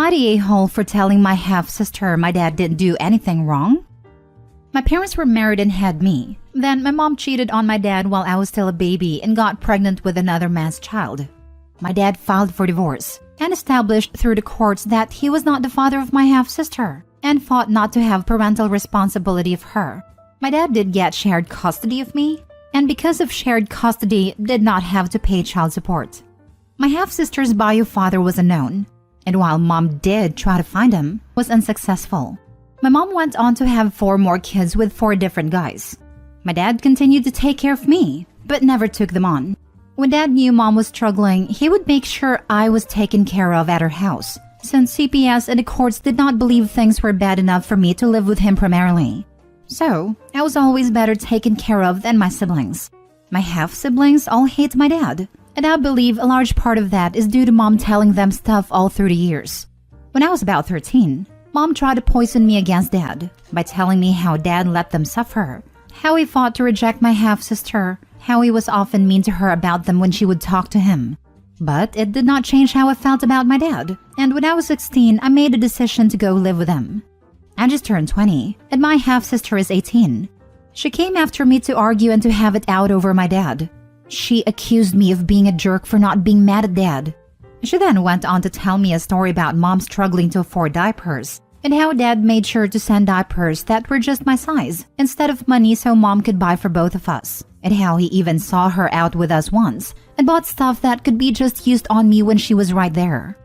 I the a-hole for telling my half-sister my dad didn't do anything wrong? My parents were married and had me. Then my mom cheated on my dad while I was still a baby and got pregnant with another man's child. My dad filed for divorce and established through the courts that he was not the father of my half-sister and fought not to have parental responsibility of her. My dad did get shared custody of me, and because of shared custody, did not have to pay child support. My half-sister's bio father was unknown, and while mom did try to find him, was unsuccessful. My mom went on to have 4 more kids with 4 different guys. My dad continued to take care of me, but never took them on. When dad knew mom was struggling, he would make sure I was taken care of at her house, since CPS and the courts did not believe things were bad enough for me to live with him primarily. So, I was always better taken care of than my siblings. My half-siblings all hate my dad, and I believe a large part of that is due to mom telling them stuff all through the years. When I was about 13, mom tried to poison me against dad by telling me how dad let them suffer, how he fought to reject my half-sister, how he was often mean to her about them when she would talk to him. But it did not change how I felt about my dad, and when I was 16, I made a decision to go live with him. I just turned 20, and my half-sister is 18. She came after me to argue and to have it out over my dad. She accused me of being a jerk for not being mad at dad. She then went on to tell me a story about mom struggling to afford diapers, and how dad made sure to send diapers that were just my size instead of money so mom could buy for both of us, and how he even saw her out with us once and bought stuff that could be just used on me when she was right there.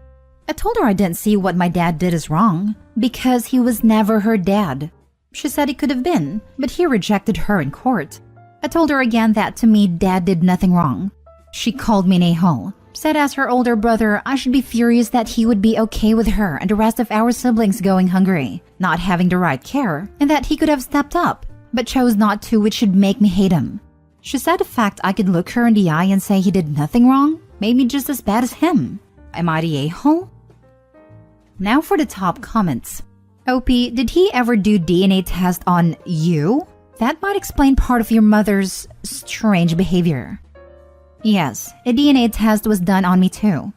I told her I didn't see what my dad did as wrong because he was never her dad. She said he could have been, but he rejected her in court. I told her again that to me dad did nothing wrong. She called me an a-hole, said as her older brother I should be furious that he would be okay with her and the rest of our siblings going hungry, not having the right care, and that he could have stepped up, but chose not to, which should make me hate him. She said the fact I could look her in the eye and say he did nothing wrong made me just as bad as him. Am I the a-hole? Now for the top comments. OP, did he ever do DNA test on you? That might explain part of your mother's strange behavior. Yes, a DNA test was done on me too.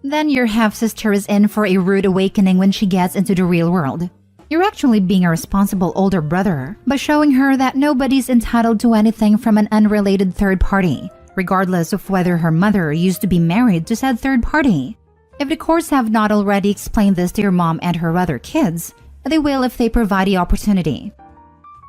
Then your half-sister is in for a rude awakening when she gets into the real world. You're actually being a responsible older brother by showing her that nobody's entitled to anything from an unrelated third party, regardless of whether her mother used to be married to said third party. If the courts have not already explained this to your mom and her other kids, they will if they provide the opportunity.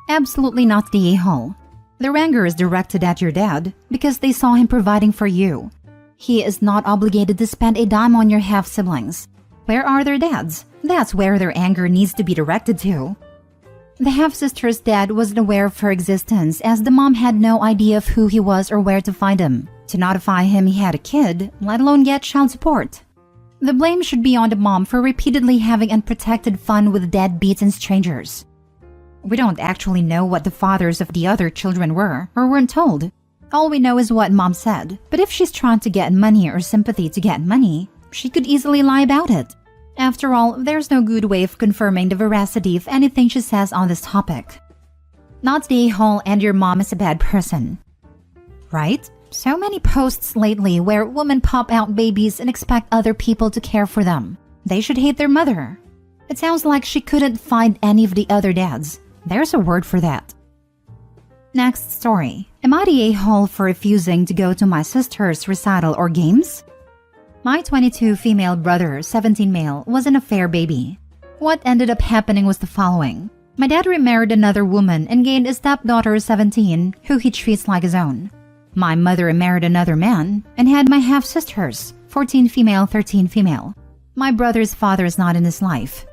Absolutely not the a-hole. Their anger is directed at your dad because they saw him providing for you. He is not obligated to spend a dime on your half-siblings. Where are their dads? That's where their anger needs to be directed to. The half-sister's dad wasn't aware of her existence as the mom had no idea of who he was or where to find him. To notify him he had a kid, let alone get child support. The blame should be on the mom for repeatedly having unprotected fun with deadbeats and strangers. We don't actually know what the fathers of the other children were or weren't told. All we know is what mom said, but if she's trying to get money or sympathy to get money, she could easily lie about it. After all, there's no good way of confirming the veracity of anything she says on this topic. Not the a-hole and your mom is a bad person. Right? So many posts lately where women pop out babies and expect other people to care for them. They should hate their mother. It sounds like she couldn't find any of the other dads. There's a word for that. Next story. Am I the a-hole for refusing to go to my sister's recital or games? My 22 female brother, 17 male, was an affair baby. What ended up happening was the following. My dad remarried another woman and gained a stepdaughter, 17, who he treats like his own. My mother married another man and had my half-sisters, 14 female, 13 female. My brother's father is not in his life.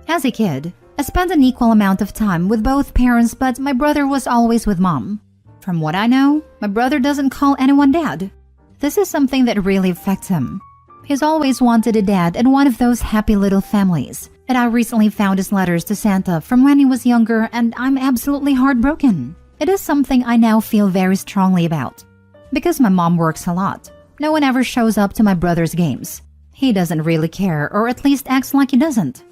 As a kid, I spent an equal amount of time with both parents, but my brother was always with mom. From what I know, my brother doesn't call anyone dad. This is something that really affects him. He's always wanted a dad and one of those happy little families. And I recently found his letters to Santa from when he was younger, and I'm absolutely heartbroken. It is something I now feel very strongly about. Because my mom works a lot, no one ever shows up to my brother's games. He doesn't really care, or at least acts like he doesn't.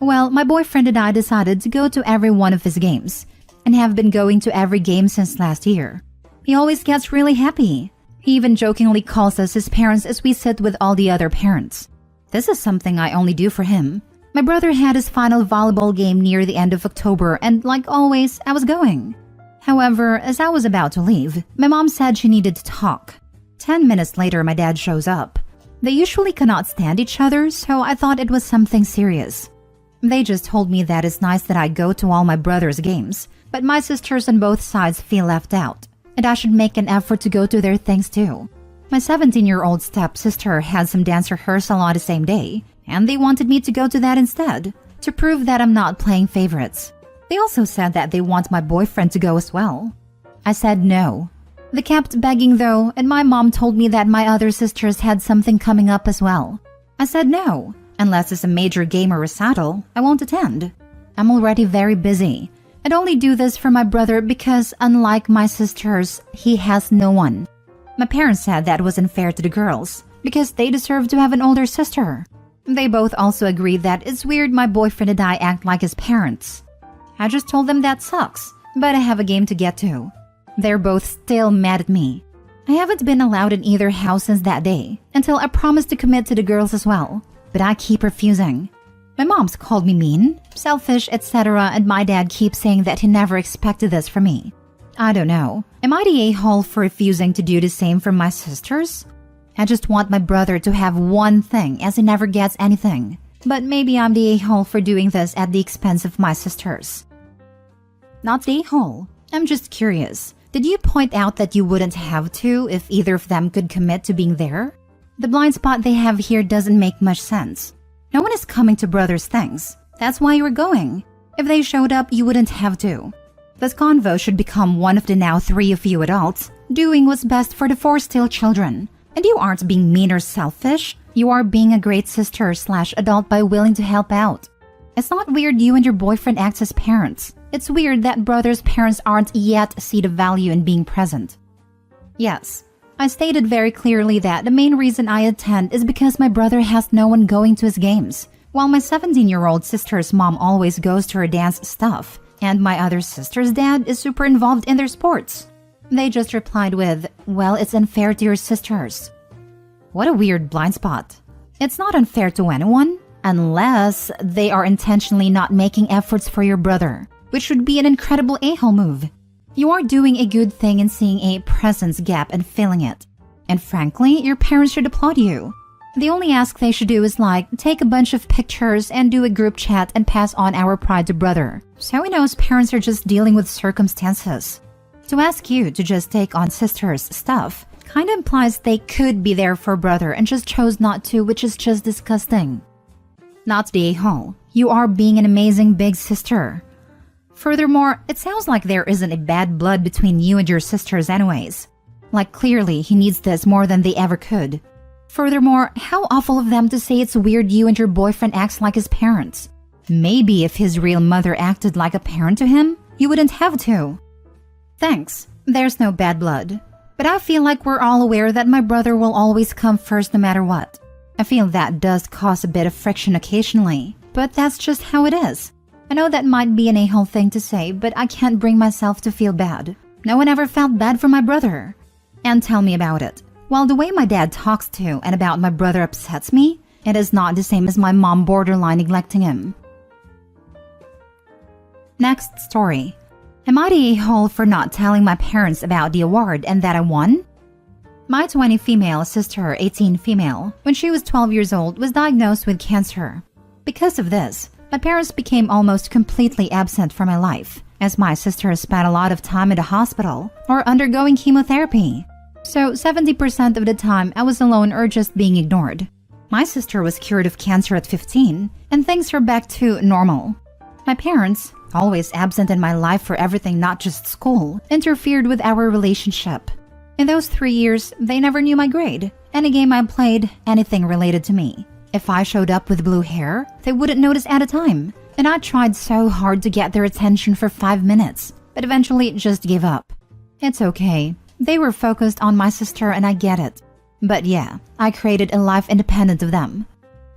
Well, my boyfriend and I decided to go to every one of his games, and have been going to every game since last year. He always gets really happy. He even jokingly calls us his parents as we sit with all the other parents. This is something I only do for him. My brother had his final volleyball game near the end of October and like always, I was going. However, as I was about to leave, my mom said she needed to talk. 10 minutes later, my dad shows up. They usually cannot stand each other, so I thought it was something serious. They just told me that it's nice that I go to all my brother's games, but my sisters on both sides feel left out, and I should make an effort to go to their things too. My 17-year-old stepsister had some dance rehearsal on the same day, and they wanted me to go to that instead, to prove that I'm not playing favorites. They also said that they want my boyfriend to go as well. I said no. They kept begging though, and my mom told me that my other sisters had something coming up as well. I said no. Unless it's a major game or recital, I won't attend. I'm already very busy. I'd only do this for my brother because, unlike my sisters, he has no one. My parents said that was unfair to the girls because they deserve to have an older sister. They both also agreed that it's weird my boyfriend and I act like his parents. I just told them that sucks, but I have a game to get to. They're both still mad at me. I haven't been allowed in either house since that day, until I promised to commit to the girls as well. But I keep refusing. My mom's called me mean, selfish, etc. and my dad keeps saying that he never expected this from me. I don't know. Am I the a-hole for refusing to do the same for my sisters? I just want my brother to have one thing as he never gets anything. But maybe I'm the a-hole for doing this at the expense of my sisters. Not the a-hole. I'm just curious. Did you point out that you wouldn't have to if either of them could commit to being there? The blind spot they have here doesn't make much sense. No one is coming to brothers' things. That's why you were going. If they showed up, you wouldn't have to. This convo should become one of the now 3 of you adults doing what's best for the 4 still children. And you aren't being mean or selfish. You are being a great sister/adult by willing to help out. It's not weird you and your boyfriend act as parents. It's weird that brothers' parents aren't yet see the value in being present. Yes. I stated very clearly that the main reason I attend is because my brother has no one going to his games, while my 17-year-old sister's mom always goes to her dance stuff, and my other sister's dad is super involved in their sports. They just replied with, well, it's unfair to your sisters. What a weird blind spot. It's not unfair to anyone, unless they are intentionally not making efforts for your brother, which would be an incredible a-hole move. You are doing a good thing in seeing a presence gap and filling it. And frankly, your parents should applaud you. The only ask they should do is take a bunch of pictures and do a group chat and pass on our pride to brother. So he knows parents are just dealing with circumstances. To ask you to just take on sister's stuff kinda implies they could be there for brother and just chose not to, which is just disgusting. Not the a-hole. You are being an amazing big sister. Furthermore, it sounds like there isn't a bad blood between you and your sisters anyways. Clearly, he needs this more than they ever could. Furthermore, how awful of them to say it's weird you and your boyfriend acts like his parents. Maybe if his real mother acted like a parent to him, you wouldn't have to. Thanks. There's no bad blood. But I feel like we're all aware that my brother will always come first no matter what. I feel that does cause a bit of friction occasionally, but that's just how it is. I know that might be an a-hole thing to say, but I can't bring myself to feel bad. No one ever felt bad for my brother. And tell me about it. While the way my dad talks to and about my brother upsets me, it is not the same as my mom borderline neglecting him. Next story. Am I the a-hole for not telling my parents about the award and that I won? My 20 female sister, 18 female, when she was 12 years old, was diagnosed with cancer. Because of this, my parents became almost completely absent from my life, as my sister spent a lot of time in the hospital or undergoing chemotherapy. So 70% of the time I was alone or just being ignored. My sister was cured of cancer at 15, and things are back to normal. My parents, always absent in my life for everything not just school, interfered with our relationship. In those 3 years, they never knew my grade, any game I played, anything related to me. If I showed up with blue hair, they wouldn't notice at a time, and I tried so hard to get their attention for 5 minutes, but eventually just gave up. It's okay. They were focused on my sister and I get it. But yeah, I created a life independent of them.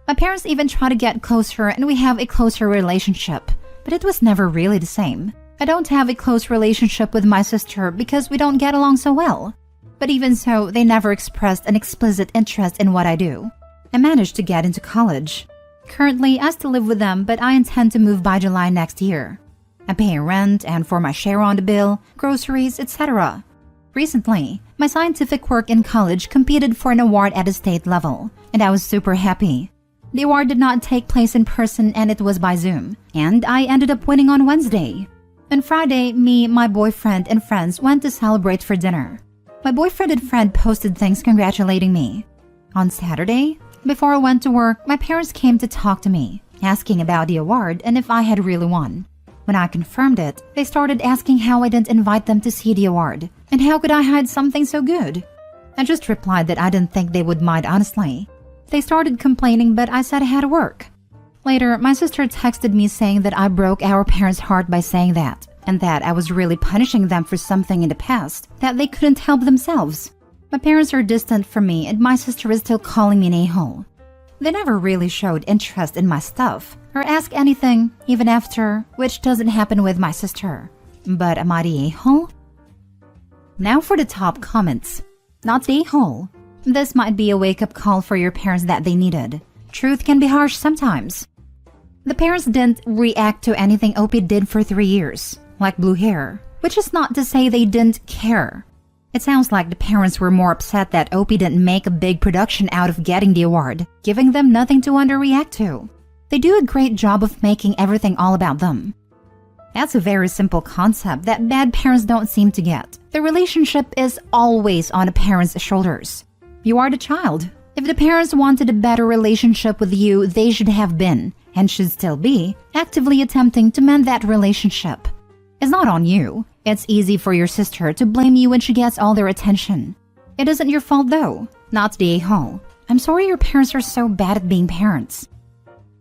My parents even try to get closer and we have a closer relationship, but it was never really the same. I don't have a close relationship with my sister because we don't get along so well. But even so, they never expressed an explicit interest in what I do. I managed to get into college. Currently, I still live with them, but I intend to move by July next year. I pay rent and for my share on the bill, groceries, etc. Recently, my scientific work in college competed for an award at the state level, and I was super happy. The award did not take place in person and it was by Zoom, and I ended up winning on Wednesday. On Friday, me, my boyfriend, and friends went to celebrate for dinner. My boyfriend and friend posted things congratulating me. On Saturday, before I went to work, my parents came to talk to me, asking about the award and if I had really won. When I confirmed it, they started asking how I didn't invite them to see the award, and how could I hide something so good? I just replied that I didn't think they would mind honestly. They started complaining, but I said I had to work. Later, my sister texted me saying that I broke our parents' heart by saying that, and that I was really punishing them for something in the past that they couldn't help themselves. My parents are distant from me and my sister is still calling me an a-hole. They never really showed interest in my stuff or ask anything even after, which doesn't happen with my sister. But am I the a-hole? Now for the top comments. Not the a-hole. This might be a wake-up call for your parents that they needed. Truth can be harsh sometimes. The parents didn't react to anything Opie did for 3 years, like blue hair, which is not to say they didn't care. It sounds like the parents were more upset that Opie didn't make a big production out of getting the award, giving them nothing to underreact to. They do a great job of making everything all about them. That's a very simple concept that bad parents don't seem to get. The relationship is always on a parent's shoulders. You are the child. If the parents wanted a better relationship with you, they should have been, and should still be, actively attempting to mend that relationship. It's not on you. It's easy for your sister to blame you when she gets all their attention. It isn't your fault though. Not the a-hole. I'm sorry your parents are so bad at being parents.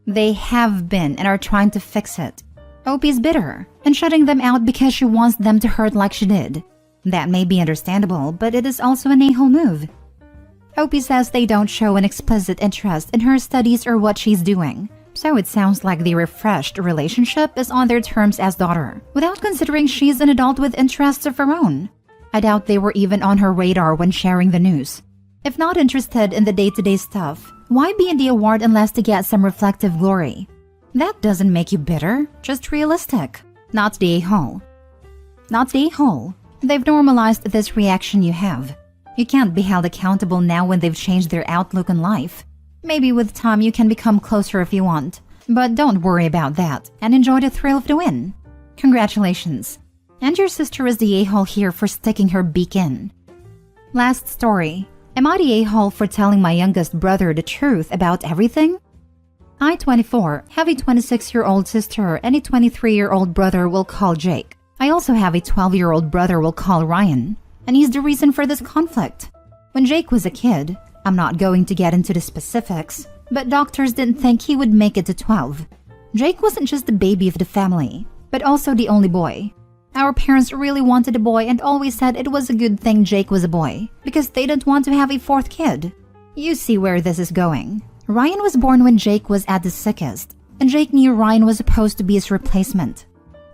They have been and are trying to fix it. Opie's bitter and shutting them out because she wants them to hurt like she did. That may be understandable, but it is also an a-hole move. Opie says they don't show an explicit interest in her studies or what she's doing. So it sounds like the refreshed relationship is on their terms as daughter, without considering she's an adult with interests of her own. I doubt they were even on her radar when sharing the news. If not interested in the day-to-day stuff, why be in the award unless to get some reflective glory? That doesn't make you bitter, just realistic. Not the a-hole. Not the a-hole. They've normalized this reaction you have. You can't be held accountable now when they've changed their outlook on life. Maybe with time you can become closer if you want. But don't worry about that and enjoy the thrill of the win. Congratulations. And your sister is the a-hole here for sticking her beak in. Last story. Am I the a-hole for telling my youngest brother the truth about everything? I, 24, have a 26-year-old sister and a 23-year-old brother we'll call Jake. I also have a 12-year-old brother we'll call Ryan. And he's the reason for this conflict. When Jake was a kid, I'm not going to get into the specifics, but doctors didn't think he would make it to 12. Jake wasn't just the baby of the family, but also the only boy. Our parents really wanted a boy and always said it was a good thing Jake was a boy, because they didn't want to have a fourth kid. You see where this is going. Ryan was born when Jake was at the sickest, and Jake knew Ryan was supposed to be his replacement.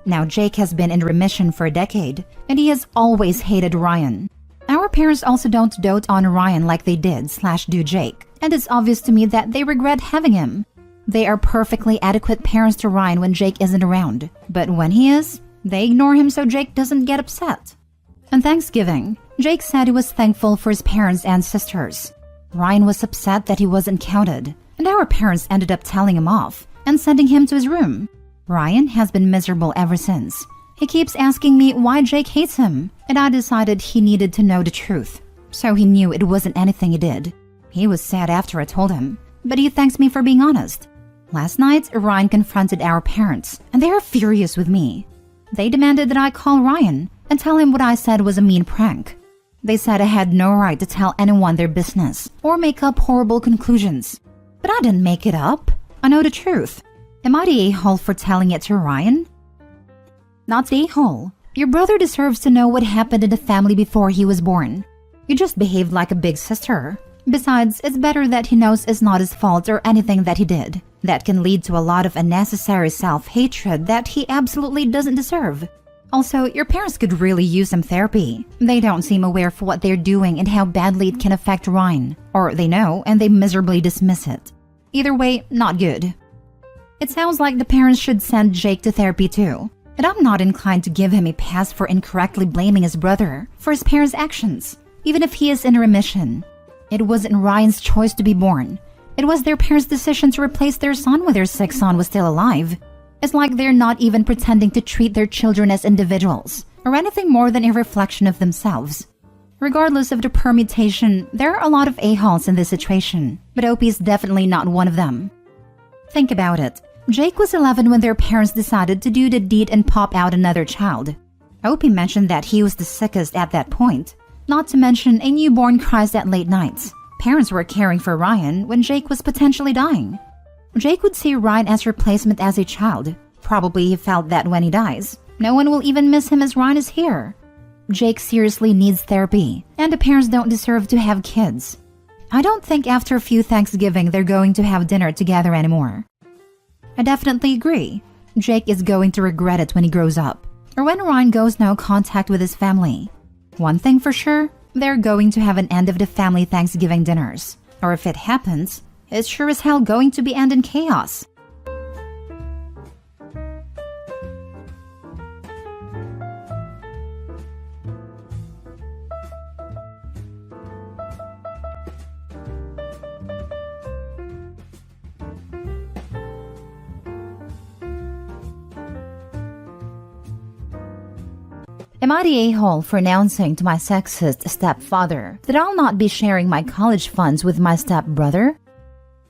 Now Jake has been in remission for a decade, and he has always hated Ryan. Our parents also don't dote on Ryan like they did/do Jake, and it's obvious to me that they regret having him. They are perfectly adequate parents to Ryan when Jake isn't around, but when he is, they ignore him so Jake doesn't get upset. On Thanksgiving, Jake said he was thankful for his parents and sisters. Ryan was upset that he wasn't counted, and our parents ended up telling him off and sending him to his room. Ryan has been miserable ever since. He keeps asking me why Jake hates him, and I decided he needed to know the truth. So he knew it wasn't anything he did. He was sad after I told him, but he thanks me for being honest. Last night, Ryan confronted our parents, and they are furious with me. They demanded that I call Ryan and tell him what I said was a mean prank. They said I had no right to tell anyone their business or make up horrible conclusions. But I didn't make it up. I know the truth. Am I the a-hole for telling it to Ryan? Not the a-hole. Your brother deserves to know what happened in the family before he was born. You just behaved like a big sister. Besides, it's better that he knows it's not his fault or anything that he did. That can lead to a lot of unnecessary self-hatred that he absolutely doesn't deserve. Also, your parents could really use some therapy. They don't seem aware of what they're doing and how badly it can affect Ryan. Or they know and they miserably dismiss it. Either way, not good. It sounds like the parents should send Jake to therapy too. And I'm not inclined to give him a pass for incorrectly blaming his brother for his parents' actions, even if he is in remission. It wasn't Ryan's choice to be born. It was their parents' decision to replace their son when their sick son was still alive. It's like they're not even pretending to treat their children as individuals, or anything more than a reflection of themselves. Regardless of the permutation, there are a lot of a-holes in this situation, but Opie is definitely not one of them. Think about it. Jake was 11 when their parents decided to do the deed and pop out another child. Opie mentioned that he was the sickest at that point, not to mention a newborn cries at late nights. Parents were caring for Ryan when Jake was potentially dying. Jake would see Ryan as replacement as a child. Probably he felt that when he dies, no one will even miss him as Ryan is here. Jake seriously needs therapy, and the parents don't deserve to have kids. I don't think after a few Thanksgiving they're going to have dinner together anymore. I definitely agree. Jake is going to regret it when he grows up, or when Ryan goes no contact with his family. One thing for sure, they're going to have an end of the family Thanksgiving dinners. Or if it happens, it's sure as hell going to be end in chaos. Am I the a-hole for announcing to my sexist stepfather that I'll not be sharing my college funds with my stepbrother?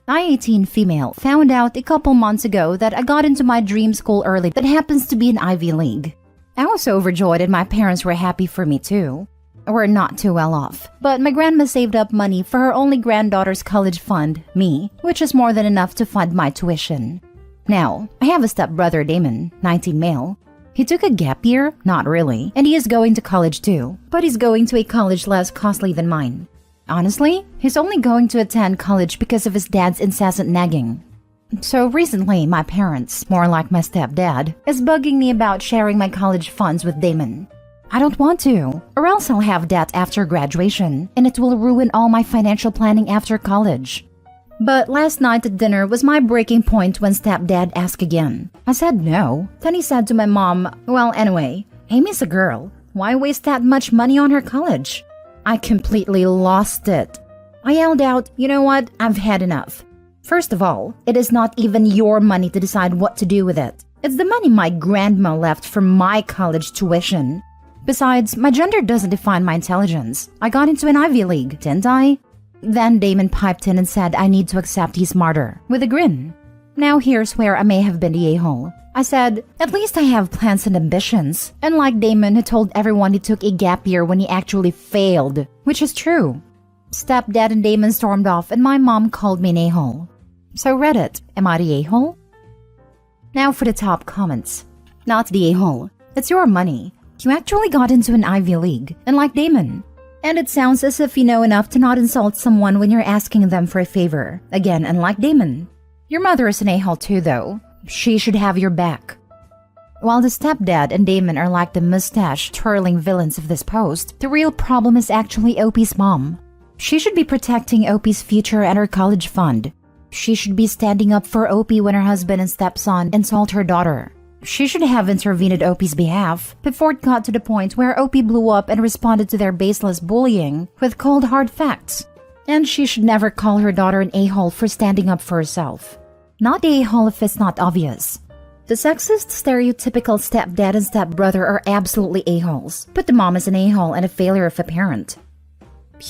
I, 18 female, found out a couple months ago that I got into my dream school early that happens to be an Ivy League. I was overjoyed and my parents were happy for me too. We're not too well off, but my grandma saved up money for her only granddaughter's college fund, me, which is more than enough to fund my tuition. Now, I have a stepbrother, Damon, 19 male. He took a gap year? Not really. And he is going to college too. But he's going to a college less costly than mine. Honestly, he's only going to attend college because of his dad's incessant nagging. So recently, my parents, more like my stepdad, is bugging me about sharing my college funds with Damon. I don't want to, or else I'll have debt after graduation, and it will ruin all my financial planning after college. But last night at dinner was my breaking point when stepdad asked again. I said no. Then he said to my mom, well, anyway, Amy's a girl. Why waste that much money on her college? I completely lost it. I yelled out, you know what? I've had enough. First of all, it is not even your money to decide what to do with it. It's the money my grandma left for my college tuition. Besides, my gender doesn't define my intelligence. I got into an Ivy League, didn't I? Then Damon piped in and said I need to accept he's smarter, with a grin. Now here's where I may have been the a-hole. I said, at least I have plans and ambitions. Unlike Damon, who told everyone he took a gap year when he actually failed, which is true. Stepdad and Damon stormed off and my mom called me an a-hole. So Reddit, am I the a-hole? Now for the top comments. Not the a-hole. It's your money. You actually got into an Ivy League, unlike Damon. And it sounds as if you know enough to not insult someone when you're asking them for a favor. Again, unlike Damon. Your mother is an a-hole too, though. She should have your back. While the stepdad and Damon are like the mustache-twirling villains of this post, the real problem is actually Opie's mom. She should be protecting Opie's future and her college fund. She should be standing up for Opie when her husband and stepson insult her daughter. She should have intervened at Opie's behalf before it got to the point where Opie blew up and responded to their baseless bullying with cold hard facts. And she should never call her daughter an a-hole for standing up for herself. Not the a-hole if it's not obvious. The sexist, stereotypical stepdad and stepbrother are absolutely a-holes, but the mom is an a-hole and a failure of a parent.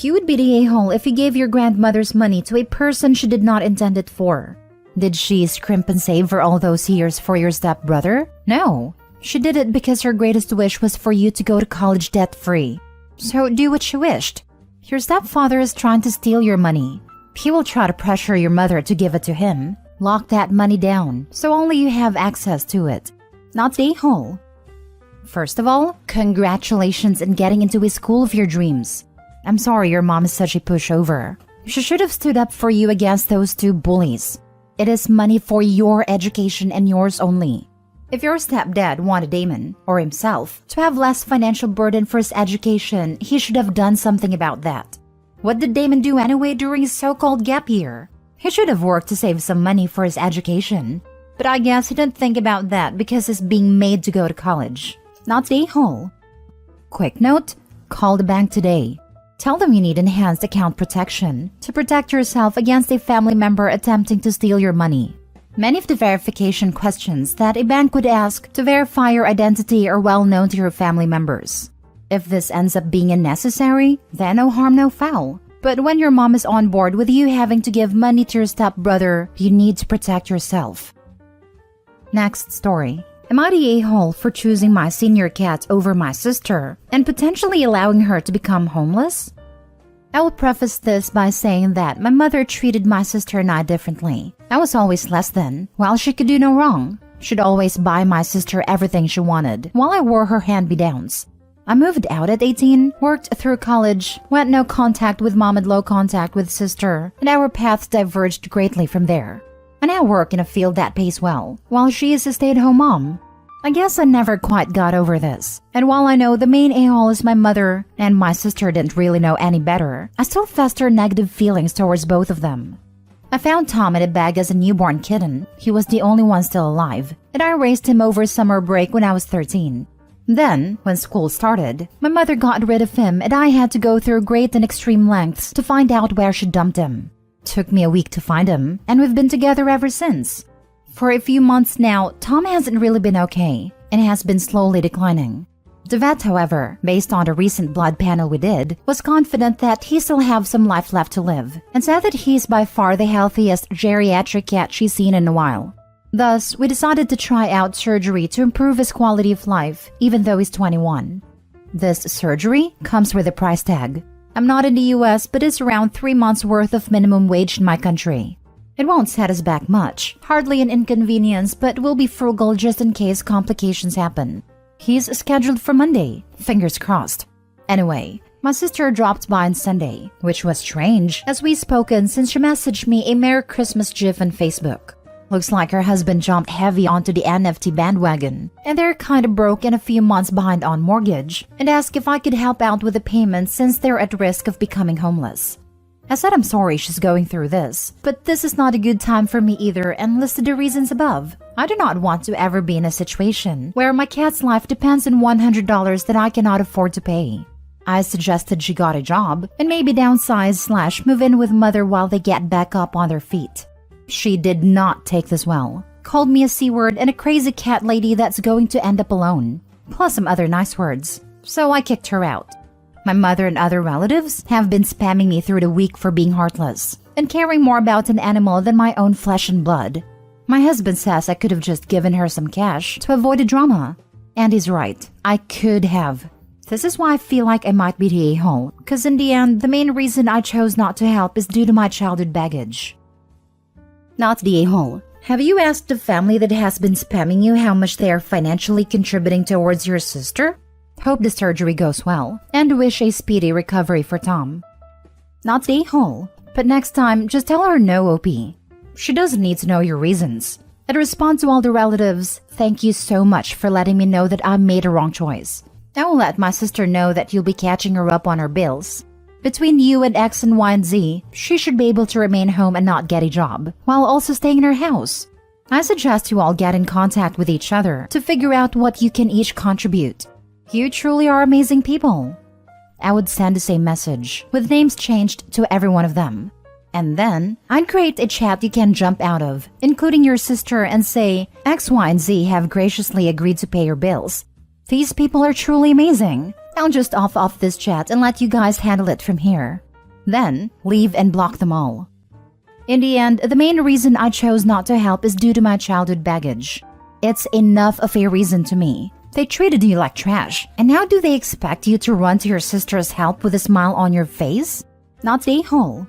You would be the a-hole if you gave your grandmother's money to a person she did not intend it for. Did she scrimp and save for all those years for your stepbrother? No. She did it because her greatest wish was for you to go to college debt-free. So do what she wished. Your stepfather is trying to steal your money. He will try to pressure your mother to give it to him. Lock that money down, so only you have access to it. Not the a-hole. First of all, congratulations in getting into a school of your dreams. I'm sorry your mom is such a pushover. She should have stood up for you against those two bullies. It is money for your education and yours only. If your stepdad wanted Damon, or himself, to have less financial burden for his education, he should have done something about that. What did Damon do anyway during his so-called gap year? He should have worked to save some money for his education. But I guess he didn't think about that because he's being made to go to college. Not the Ahole. Quick note, call the bank today. Tell them you need enhanced account protection to protect yourself against a family member attempting to steal your money. Many of the verification questions that a bank would ask to verify your identity are well known to your family members. If this ends up being unnecessary, then no harm, no foul. But when your mom is on board with you having to give money to your stepbrother, you need to protect yourself. Next story. Am I the a-hole for choosing my senior cat over my sister and potentially allowing her to become homeless? I will preface this by saying that my mother treated my sister and I differently. I was always less than, while she could do no wrong. She'd always buy my sister everything she wanted, while I wore her hand-me-downs. I moved out at 18, worked through college, went no contact with mom and low contact with sister, and our paths diverged greatly from there. I now work in a field that pays well, while she is a stay-at-home mom. I guess I never quite got over this, and while I know the main a-hole is my mother, and my sister didn't really know any better, I still fester negative feelings towards both of them. I found Tom in a bag as a newborn kitten. He was the only one still alive, and I raised him over summer break when I was 13. Then, when school started, my mother got rid of him and I had to go through great and extreme lengths to find out where she dumped him. Took me a week to find him, and we've been together ever since. For a few months now, Tom hasn't really been okay, and has been slowly declining. The vet, however, based on a recent blood panel we did, was confident that he still have some life left to live, and said that he's by far the healthiest geriatric cat she's seen in a while. Thus, we decided to try out surgery to improve his quality of life, even though he's 21. This surgery comes with a price tag. I'm not in the US, but it's around 3 months worth of minimum wage in my country. It won't set us back much, hardly an inconvenience, but we'll be frugal just in case complications happen. He's scheduled for Monday, fingers crossed. Anyway, my sister dropped by on Sunday, which was strange, as we've spoken since she messaged me a Merry Christmas gif on Facebook. Looks like her husband jumped heavy onto the NFT bandwagon, and they're kinda broke and a few months behind on mortgage, and asked if I could help out with the payments since they're at risk of becoming homeless. I said I'm sorry she's going through this, but this is not a good time for me either and listed the reasons above. I do not want to ever be in a situation where my cat's life depends on $100 that I cannot afford to pay. I suggested she got a job and maybe downsize/move in with mother while they get back up on their feet. She did not take this well. Called me a C-word and a crazy cat lady that's going to end up alone. Plus some other nice words. So I kicked her out. My mother and other relatives have been spamming me through the week for being heartless and caring more about an animal than my own flesh and blood. My husband says I could have just given her some cash to avoid the drama. And he's right. I could have. This is why I feel like I might be the a-hole, because in the end, the main reason I chose not to help is due to my childhood baggage. Not the a-hole. Have you asked the family that has been spamming you how much they are financially contributing towards your sister? Hope the surgery goes well, and wish a speedy recovery for Tom. Not the a-hole, but next time, just tell her no, OP. She doesn't need to know your reasons. And respond to all the relatives, thank you so much for letting me know that I made a wrong choice. I will let my sister know that you'll be catching her up on her bills. Between you and X and Y and Z, she should be able to remain home and not get a job, while also staying in her house. I suggest you all get in contact with each other to figure out what you can each contribute. You truly are amazing people. I would send the same message, with names changed to every one of them. And then, I'd create a chat you can jump out of, including your sister, and say, X, Y, and Z have graciously agreed to pay your bills. These people are truly amazing. I'll just off this chat and let you guys handle it from here. Then, leave and block them all. In the end, the main reason I chose not to help is due to my childhood baggage. It's enough of a reason to me. They treated you like trash, and now do they expect you to run to your sister's help with a smile on your face? Not the a-hole.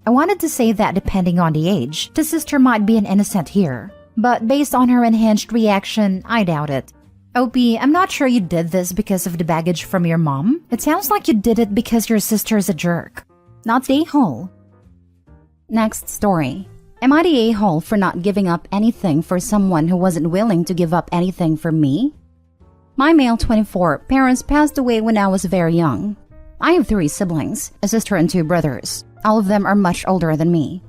I wanted to say that depending on the age, the sister might be an innocent here. But based on her unhinged reaction, I doubt it. OP, I'm not sure you did this because of the baggage from your mom. It sounds like you did it because your sister is a jerk. Not the a-hole. Next story. Am I the a-hole for not giving up anything for someone who wasn't willing to give up anything for me? My male 24 parents passed away when I was very young. I have 3 siblings, a sister and 2 brothers. All of them are much older than me.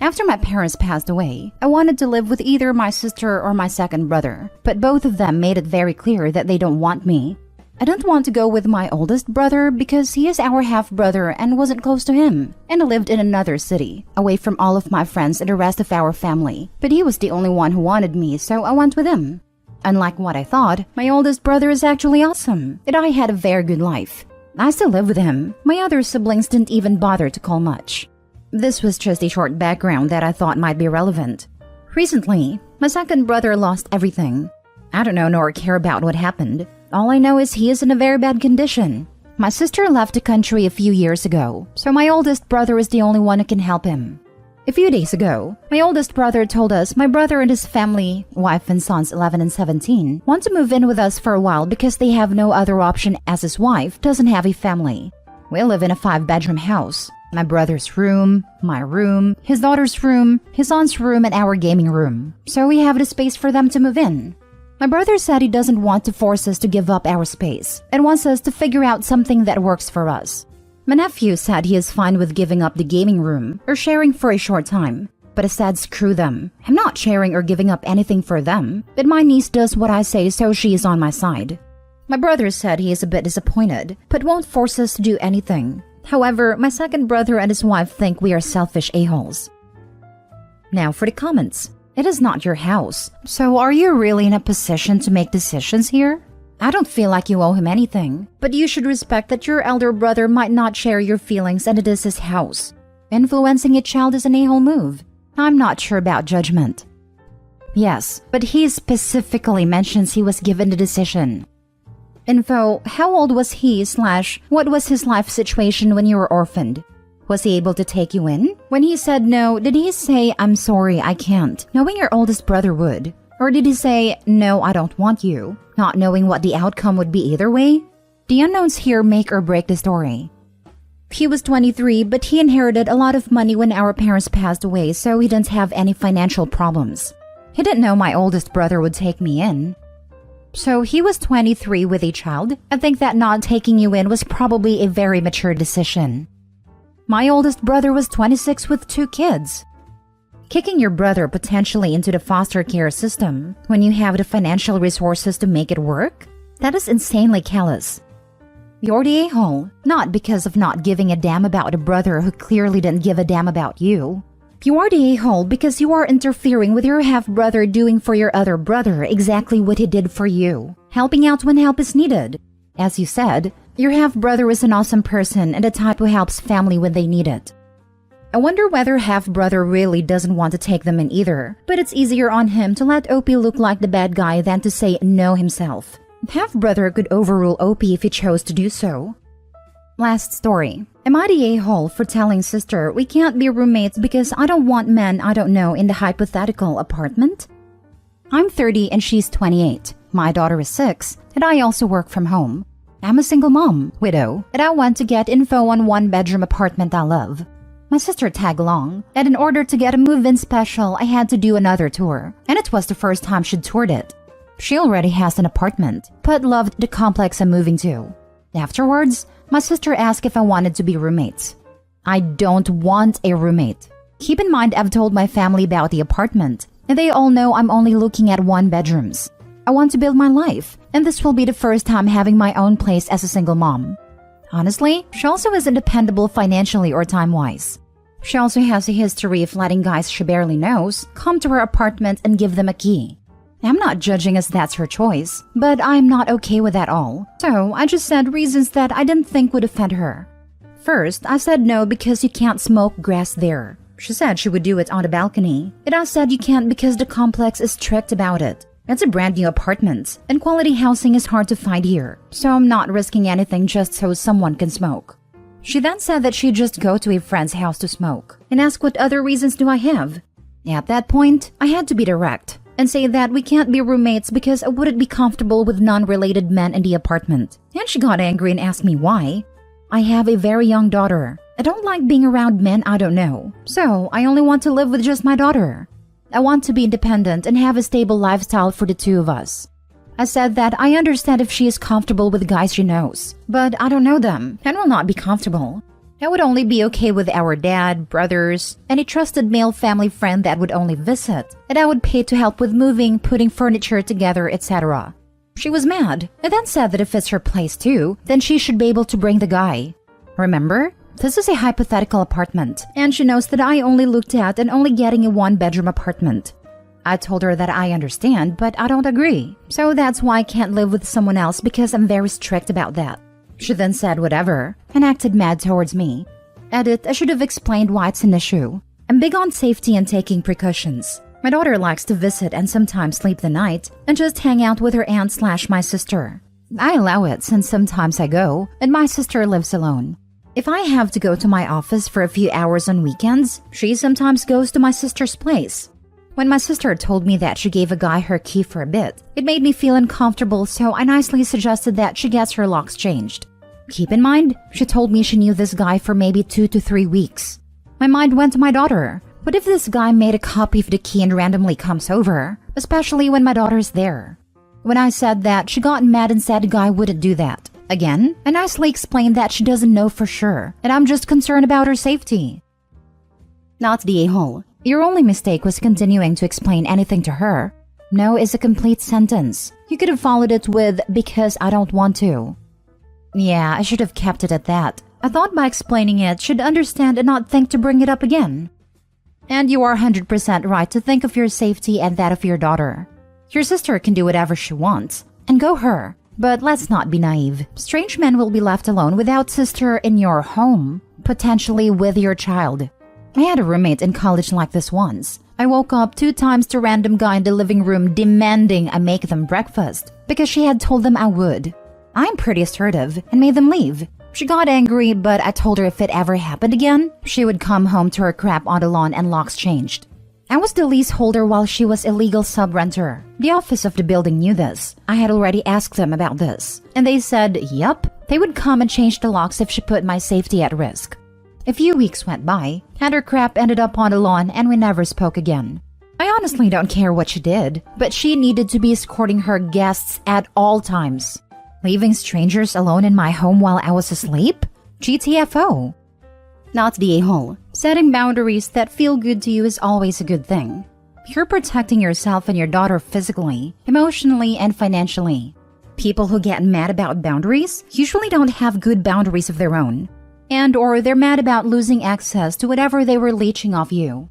After my parents passed away, I wanted to live with either my sister or my second brother, but both of them made it very clear that they don't want me. I didn't want to go with my oldest brother because he is our half-brother and wasn't close to him, and I lived in another city, away from all of my friends and the rest of our family. But he was the only one who wanted me, so I went with him. Unlike what I thought, my oldest brother is actually awesome, and I had a very good life. I still live with him. My other siblings didn't even bother to call much. This was just a short background that I thought might be relevant. Recently, my second brother lost everything. I don't know nor care about what happened. All I know is he is in a very bad condition. My sister left the country a few years ago, so my oldest brother is the only one who can help him. A few days ago, my oldest brother told us my brother and his family, wife and sons 11 and 17, want to move in with us for a while because they have no other option as his wife doesn't have a family. We live in a 5-bedroom house. My brother's room, my room, his daughter's room, his aunt's room, and our gaming room. So we have the space for them to move in. My brother said he doesn't want to force us to give up our space and wants us to figure out something that works for us. My nephew said he is fine with giving up the gaming room or sharing for a short time, but I said screw them. I'm not sharing or giving up anything for them, but my niece does what I say, so she is on my side. My brother said he is a bit disappointed, but won't force us to do anything. However, my second brother and his wife think we are selfish a-holes. Now for the comments. It is not your house, so are you really in a position to make decisions here? I don't feel like you owe him anything, but you should respect that your elder brother might not share your feelings and it is his house. Influencing a child is an a-hole move. I'm not sure about judgment. Yes, but he specifically mentions he was given the decision. Info, how old was he / what was his life situation when you were orphaned? Was he able to take you in? When he said no, did he say, I'm sorry, I can't, knowing your oldest brother would? Or did he say, no, I don't want you, not knowing what the outcome would be either way? The unknowns here make or break the story. He was 23, but he inherited a lot of money when our parents passed away, so he didn't have any financial problems. He didn't know my oldest brother would take me in. So he was 23 with a child. I think that not taking you in was probably a very mature decision. My oldest brother was 26 with 2 kids. Kicking your brother potentially into the foster care system when you have the financial resources to make it work? That is insanely callous. You're the a-hole, not because of not giving a damn about a brother who clearly didn't give a damn about you. You are the a-hole because you are interfering with your half-brother doing for your other brother exactly what he did for you, helping out when help is needed. As you said, your half-brother is an awesome person and the type who helps family when they need it. I wonder whether half-brother really doesn't want to take them in either, but it's easier on him to let OP look like the bad guy than to say no himself. Half-brother could overrule OP if he chose to do so. Last story. Am I the a-hole for telling sister we can't be roommates because I don't want men I don't know in the hypothetical apartment? I'm 30 and she's 28. My daughter is 6, and I also work from home. I'm a single mom, widow, and I want to get info on 1-bedroom apartment I love. My sister tagged along, and in order to get a move-in special, I had to do another tour, and it was the first time she'd toured it. She already has an apartment, but loved the complex I'm moving to. Afterwards, my sister asked if I wanted to be roommates. I don't want a roommate. Keep in mind I've told my family about the apartment, and they all know I'm only looking at 1-bedrooms. I want to build my life, and this will be the first time having my own place as a single mom. Honestly, she also isn't dependable financially or time-wise. She also has a history of letting guys she barely knows come to her apartment and give them a key. I'm not judging as that's her choice, but I'm not okay with that all. So I just said reasons that I didn't think would offend her. First, I said no because you can't smoke grass there. She said she would do it on the balcony, and I said you can't because the complex is strict about it. It's a brand new apartment, and quality housing is hard to find here, so I'm not risking anything just so someone can smoke. She then said that she'd just go to a friend's house to smoke, and asked what other reasons do I have. At that point, I had to be direct, and say that we can't be roommates because I wouldn't be comfortable with non-related men in the apartment. And she got angry and asked me why. I have a very young daughter. I don't like being around men I don't know, so I only want to live with just my daughter. I want to be independent and have a stable lifestyle for the two of us. I said that I understand if she is comfortable with guys she knows, but I don't know them and will not be comfortable. I would only be okay with our dad, brothers, and a trusted male family friend that would only visit, and I would pay to help with moving, putting furniture together, etc. She was mad, and then said that if it's her place too, then she should be able to bring the guy. Remember? This is a hypothetical apartment, and she knows that I only looked at and only getting a one-bedroom apartment. I told her that I understand, but I don't agree, so that's why I can't live with someone else because I'm very strict about that. She then said whatever, and acted mad towards me. Edit, I should have explained why it's an issue. I'm big on safety and taking precautions. My daughter likes to visit and sometimes sleep the night, and just hang out with her aunt/my sister. I allow it since sometimes I go, and my sister lives alone. If I have to go to my office for a few hours on weekends, she sometimes goes to my sister's place. When my sister told me that she gave a guy her key for a bit, it made me feel uncomfortable, so I nicely suggested that she gets her locks changed. Keep in mind, she told me she knew this guy for maybe 2 to 3 weeks. My mind went to my daughter. What if this guy made a copy of the key and randomly comes over, especially when my daughter's there? When I said that, she got mad and said the guy wouldn't do that. Again, I nicely explained that she doesn't know for sure, and I'm just concerned about her safety. Not the a-hole. Your only mistake was continuing to explain anything to her. No is a complete sentence. You could have followed it with, because I don't want to. Yeah, I should have kept it at that. I thought by explaining it, she'd understand and not think to bring it up again. And you are 100% right to think of your safety and that of your daughter. Your sister can do whatever she wants, and go her. But let's not be naive. Strange men will be left alone without sister in your home, potentially with your child. I had a roommate in college like this once. I woke up 2 times to a random guy in the living room demanding I make them breakfast because she had told them I would. I'm pretty assertive and made them leave. She got angry, but I told her if it ever happened again, she would come home to her crap on the lawn and locks changed. I was the leaseholder while she was a legal sub-renter. The office of the building knew this. I had already asked them about this, and they said, yup, they would come and change the locks if she put my safety at risk. A few weeks went by, and her crap ended up on the lawn and we never spoke again. I honestly don't care what she did, but she needed to be escorting her guests at all times. Leaving strangers alone in my home while I was asleep? GTFO. Not the a-hole. Setting boundaries that feel good to you is always a good thing. You're protecting yourself and your daughter physically, emotionally, and financially. People who get mad about boundaries usually don't have good boundaries of their own. Or they're mad about losing access to whatever they were leeching off you.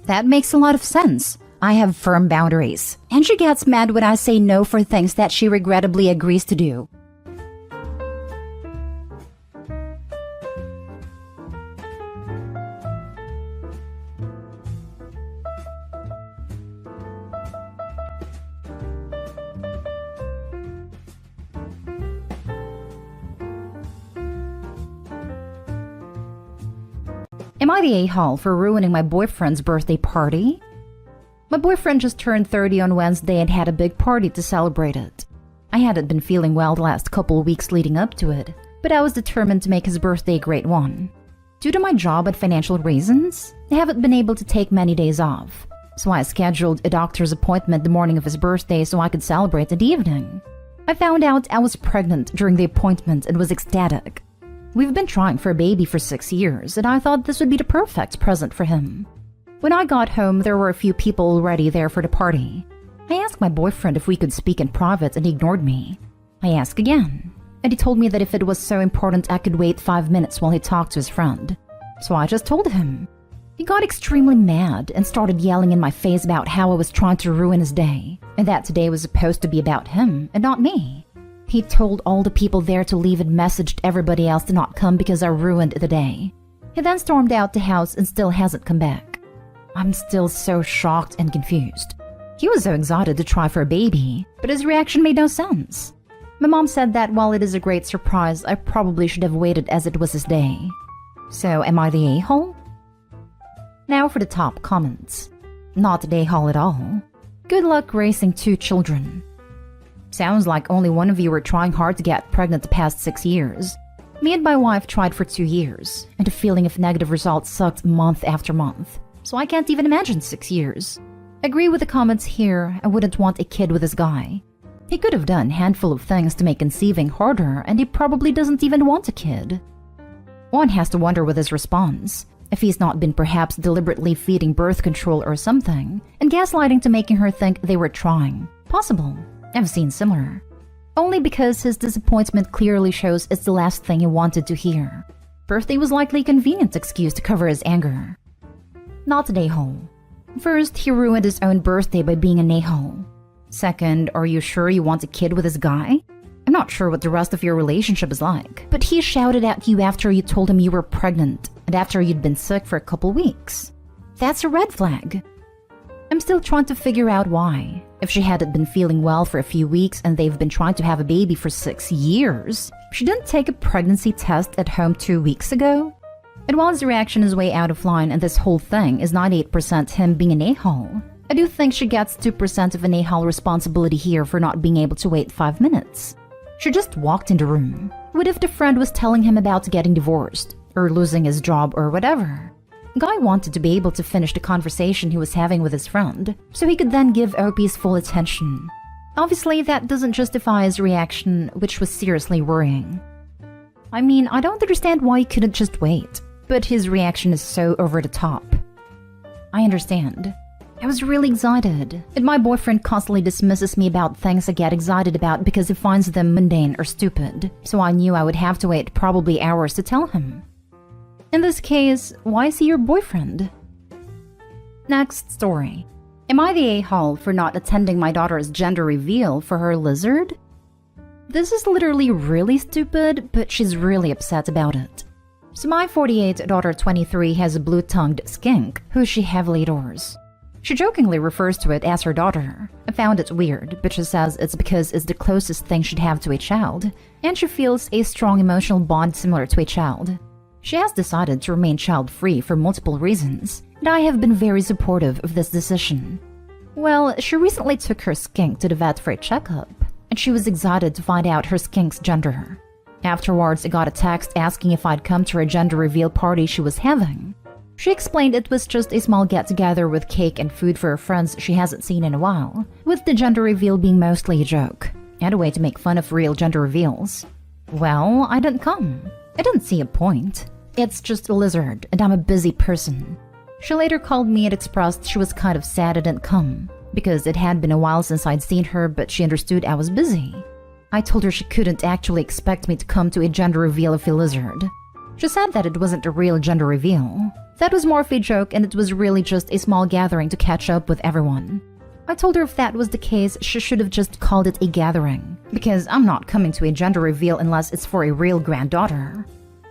That makes a lot of sense. I have firm boundaries, and she gets mad when I say no for things that she regrettably agrees to do. Am I the a-hole for ruining my boyfriend's birthday party? My boyfriend just turned 30 on Wednesday and had a big party to celebrate it. I hadn't been feeling well the last couple of weeks leading up to it, but I was determined to make his birthday a great one. Due to my job and financial reasons, I haven't been able to take many days off, so I scheduled a doctor's appointment the morning of his birthday so I could celebrate in the evening. I found out I was pregnant during the appointment and was ecstatic. We've been trying for a baby for 6 years, and I thought this would be the perfect present for him. When I got home, there were a few people already there for the party. I asked my boyfriend if we could speak in private, and he ignored me. I asked again, and he told me that if it was so important, I could wait 5 minutes while he talked to his friend. So I just told him. He got extremely mad and started yelling in my face about how I was trying to ruin his day, and that today was supposed to be about him and not me. He told all the people there to leave and messaged everybody else to not come because I ruined the day. He then stormed out the house and still hasn't come back. I'm still so shocked and confused. He was so excited to try for a baby, but his reaction made no sense. My mom said that while it is a great surprise, I probably should have waited as it was his day. So am I the a-hole? Now for the top comments. Not the a-hole at all. Good luck raising 2 children. Sounds like only one of you were trying hard to get pregnant the past 6 years. Me and my wife tried for 2 years, and the feeling of negative results sucked month after month. So I can't even imagine 6 years. Agree with the comments here, I wouldn't want a kid with this guy. He could have done a handful of things to make conceiving harder, and he probably doesn't even want a kid. One has to wonder with his response, if he's not been perhaps deliberately feeding birth control or something, and gaslighting to making her think they were trying. Possible. I've seen similar. Only because his disappointment clearly shows it's the last thing he wanted to hear. Birthday was likely a convenient excuse to cover his anger. Not an a-hole. First, he ruined his own birthday by being an a-hole. Second, are you sure you want a kid with this guy? I'm not sure what the rest of your relationship is like, but he shouted at you after you told him you were pregnant and after you'd been sick for a couple weeks. That's a red flag. I'm still trying to figure out why. If she hadn't been feeling well for a few weeks and they've been trying to have a baby for 6 years, she didn't take a pregnancy test at home 2 weeks ago? And while his reaction is way out of line and this whole thing is 98% him being an a-hole, I do think she gets 2% of an a-hole responsibility here for not being able to wait 5 minutes. She just walked in the room. What if the friend was telling him about getting divorced, or losing his job, or whatever? Guy wanted to be able to finish the conversation he was having with his friend, so he could then give OP's full attention. Obviously, that doesn't justify his reaction, which was seriously worrying. I mean, I don't understand why he couldn't just wait, but his reaction is so over the top. I understand. I was really excited, and my boyfriend constantly dismisses me about things I get excited about because he finds them mundane or stupid, so I knew I would have to wait probably hours to tell him. In this case, why is he your boyfriend? Next story. Am I the a-hole for not attending my daughter's gender reveal for her lizard? This is literally really stupid, but she's really upset about it. So my 48 daughter 23 has a blue-tongued skink who she heavily adores. She jokingly refers to it as her daughter. I found it weird, but she says it's because it's the closest thing she'd have to a child, and she feels a strong emotional bond similar to a child. She has decided to remain child-free for multiple reasons, and I have been very supportive of this decision. Well, she recently took her skink to the vet for a checkup, and she was excited to find out her skink's gender. Afterwards, I got a text asking if I'd come to her gender reveal party she was having. She explained it was just a small get-together with cake and food for her friends she hasn't seen in a while, with the gender reveal being mostly a joke, and a way to make fun of real gender reveals. Well, I didn't come. I didn't see a point. It's just a lizard, and I'm a busy person. She later called me and expressed she was kind of sad I didn't come, because it had been a while since I'd seen her, but she understood I was busy. I told her she couldn't actually expect me to come to a gender reveal of a lizard. She said that it wasn't a real gender reveal. That was more of a joke, and it was really just a small gathering to catch up with everyone. I told her if that was the case, she should have just called it a gathering, because I'm not coming to a gender reveal unless it's for a real granddaughter.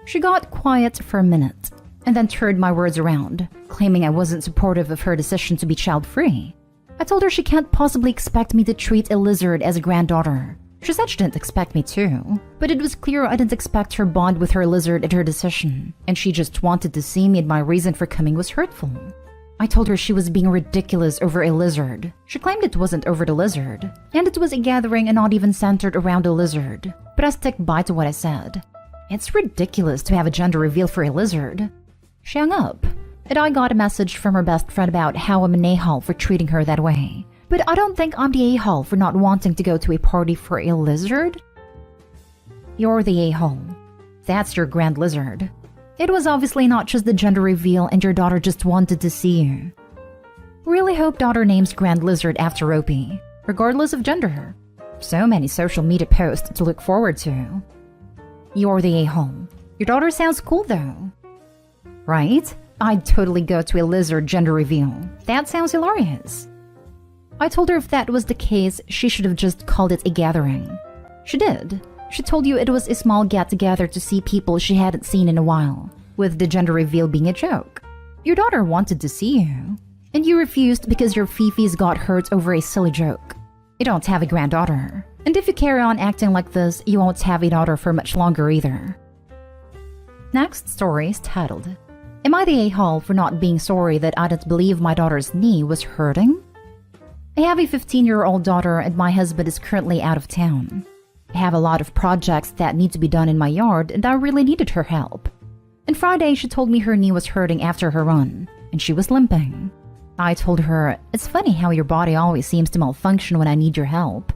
She got quiet for a minute, and then turned my words around, claiming I wasn't supportive of her decision to be child-free. I told her she can't possibly expect me to treat a lizard as a granddaughter. She said she didn't expect me to, but it was clear I didn't expect her bond with her lizard at her decision, and she just wanted to see me and my reason for coming was hurtful. I told her she was being ridiculous over a lizard. She claimed it wasn't over the lizard, and it was a gathering and not even centered around a lizard, but I stick by to what I said. It's ridiculous to have a gender reveal for a lizard. She hung up, and I got a message from her best friend about how I'm an a-hole for treating her that way. But I don't think I'm the a-hole for not wanting to go to a party for a lizard. You're the a-hole. That's your grand lizard. It was obviously not just the gender reveal and your daughter just wanted to see you. Really hope daughter names grand lizard after Opie, regardless of gender. So many social media posts to look forward to. You're the a-hole. Your daughter sounds cool though. Right? I'd totally go to a lizard gender reveal. That sounds hilarious. I told her if that was the case, she should have just called it a gathering. She did. She told you it was a small get-together to see people she hadn't seen in a while, with the gender reveal being a joke. Your daughter wanted to see you, and you refused because your fifis got hurt over a silly joke. You don't have a granddaughter, and if you carry on acting like this, you won't have a daughter for much longer either. Next story is titled, Am I the a-hole for not being sorry that I didn't believe my daughter's knee was hurting? I have a 15-year-old daughter and my husband is currently out of town. I have a lot of projects that need to be done in my yard and I really needed her help. And Friday, she told me her knee was hurting after her run, and she was limping. I told her, it's funny how your body always seems to malfunction when I need your help.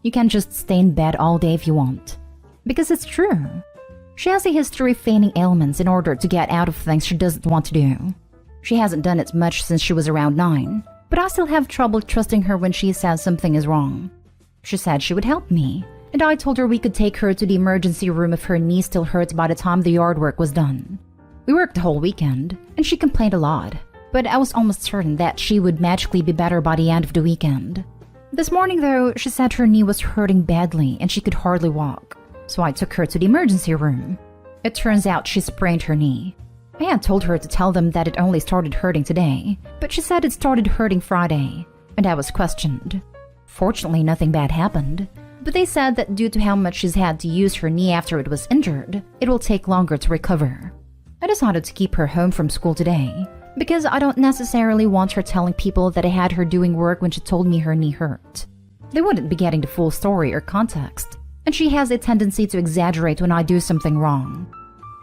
You can just stay in bed all day if you want. Because it's true. She has a history of feigning ailments in order to get out of things she doesn't want to do. She hasn't done it much since she was around 9, but I still have trouble trusting her when she says something is wrong. She said she would help me, and I told her we could take her to the emergency room if her knee still hurts by the time the yard work was done. We worked the whole weekend, and she complained a lot, but I was almost certain that she would magically be better by the end of the weekend. This morning, though, she said her knee was hurting badly and she could hardly walk, so I took her to the emergency room. It turns out she sprained her knee. I had told her to tell them that it only started hurting today, but she said it started hurting Friday, and I was questioned. Fortunately, nothing bad happened, but they said that due to how much she's had to use her knee after it was injured, it will take longer to recover. I decided to keep her home from school today, because I don't necessarily want her telling people that I had her doing work when she told me her knee hurt. They wouldn't be getting the full story or context, and she has a tendency to exaggerate when I do something wrong.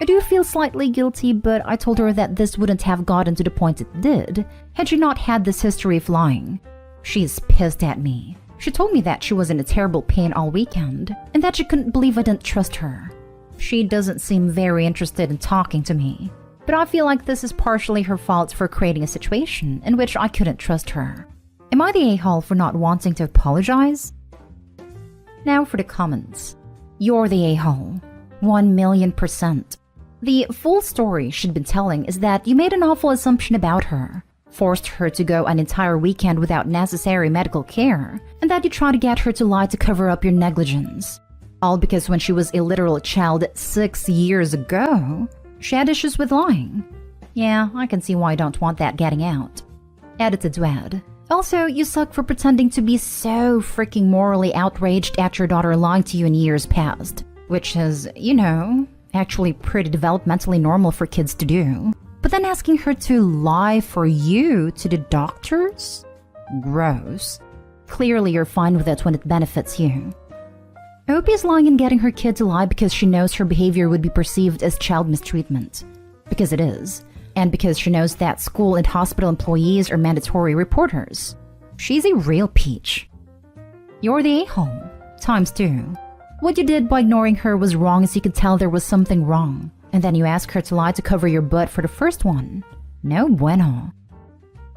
I do feel slightly guilty, but I told her that this wouldn't have gotten to the point it did had she not had this history of lying. She's pissed at me. She told me that she was in a terrible pain all weekend, and that she couldn't believe I didn't trust her. She doesn't seem very interested in talking to me, but I feel like this is partially her fault for creating a situation in which I couldn't trust her. Am I the a-hole for not wanting to apologize? Now for the comments. You're the a-hole. 1,000,000%. The full story she'd been telling is that you made an awful assumption about her, forced her to go an entire weekend without necessary medical care, and that you tried to get her to lie to cover up your negligence. All because when she was a literal child 6 years ago, she had issues with lying. Yeah, I can see why you don't want that getting out. Edited Dwad. Also, you suck for pretending to be so freaking morally outraged at your daughter lying to you in years past, which is, actually pretty developmentally normal for kids to do. But then asking her to lie for you to the doctors? Gross. Clearly you're fine with it when it benefits you. Opie is lying and getting her kid to lie because she knows her behavior would be perceived as child mistreatment. Because it is. And because she knows that school and hospital employees are mandatory reporters. She's a real peach. You're the a-hole. ×2. What you did by ignoring her was wrong, as you could tell there was something wrong. And then you ask her to lie to cover your butt for the first one. No bueno.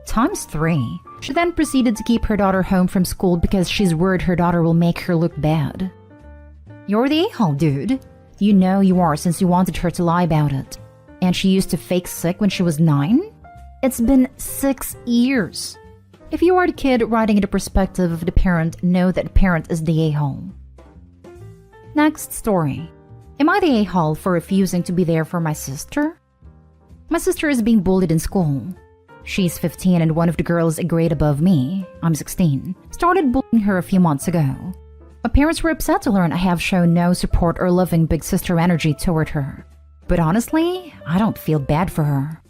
×3. She then proceeded to keep her daughter home from school because she's worried her daughter will make her look bad. You're the a-hole, dude. You know you are since you wanted her to lie about it. And she used to fake sick when she was 9? It's been 6 years. If you are the kid writing in the perspective of the parent, know that the parent is the a-hole. Next story. Am I the a-hole for refusing to be there for my sister? My sister is being bullied in school. She's 15 and one of the girls a grade above me, I'm 16, started bullying her a few months ago. My parents were upset to learn I have shown no support or loving big sister energy toward her. But honestly, I don't feel bad for her.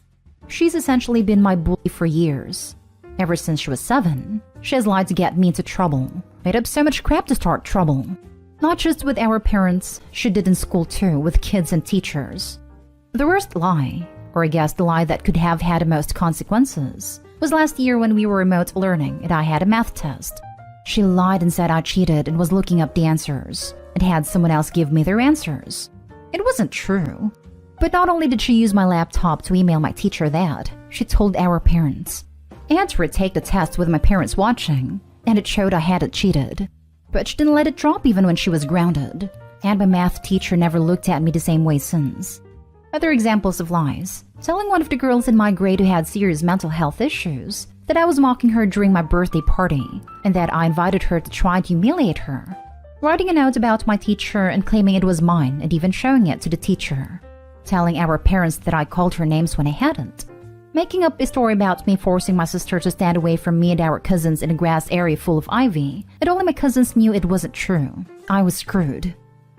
She's essentially been my bully for years. Ever since she was 7, she has lied to get me into trouble, made up so much crap to start trouble. Not just with our parents, she did in school too, with kids and teachers. The worst lie, or I guess the lie that could have had the most consequences, was last year when we were remote learning and I had a math test. She lied and said I cheated and was looking up the answers, and had someone else give me their answers. It wasn't true. But not only did she use my laptop to email my teacher that, she told our parents. I had to retake the test with my parents watching, and it showed I hadn't cheated. But she didn't let it drop even when she was grounded, and my math teacher never looked at me the same way since. Other examples of lies. Telling one of the girls in my grade who had serious mental health issues that I was mocking her during my birthday party, and that I invited her to try to humiliate her. Writing a note about my teacher and claiming it was mine and even showing it to the teacher. Telling our parents that I called her names when I hadn't. Making up a story about me forcing my sister to stand away from me and our cousins in a grass area full of ivy, and only my cousins knew it wasn't true. I was screwed.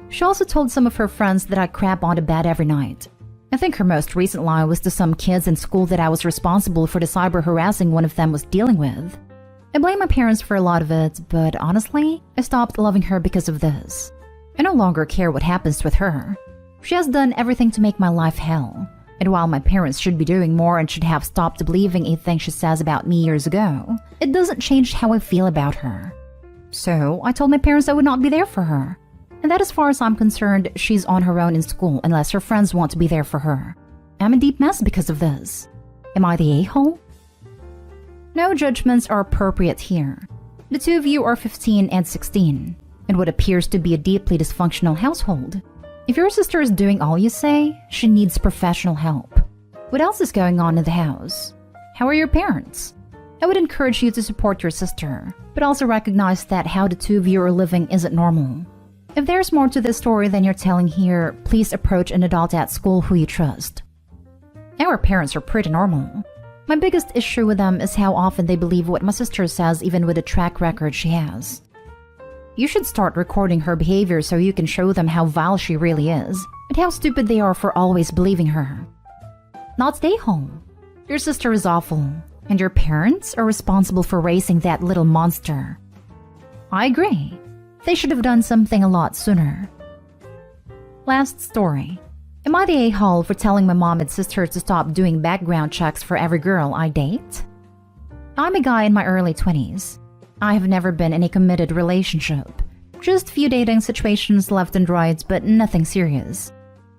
She also told some of her friends that I crap on the bed every night. I think her most recent lie was to some kids in school that I was responsible for the cyber harassing one of them was dealing with. I blame my parents for a lot of it, but honestly, I stopped loving her because of this. I no longer care what happens with her. She has done everything to make my life hell. And while my parents should be doing more and should have stopped believing anything she says about me years ago, it doesn't change how I feel about her. So I told my parents I would not be there for her. And that as far as I'm concerned, she's on her own in school unless her friends want to be there for her. I'm a deep mess because of this. Am I the a-hole? No judgments are appropriate here. The two of you are 15 and 16, in what appears to be a deeply dysfunctional household. If your sister is doing all you say, she needs professional help. What else is going on in the house? How are your parents? I would encourage you to support your sister, but also recognize that how the two of you are living isn't normal. If there's more to this story than you're telling here, please approach an adult at school who you trust. Our parents are pretty normal. My biggest issue with them is how often they believe what my sister says even with the track record she has. You should start recording her behavior so you can show them how vile she really is, and how stupid they are for always believing her. Not stay home. Your sister is awful, and your parents are responsible for raising that little monster. I agree. They should have done something a lot sooner. Last story. Am I the a-hole for telling my mom and sister to stop doing background checks for every girl I date? I'm a guy in my early 20s. I have never been in a committed relationship. Just few dating situations left and right, but nothing serious.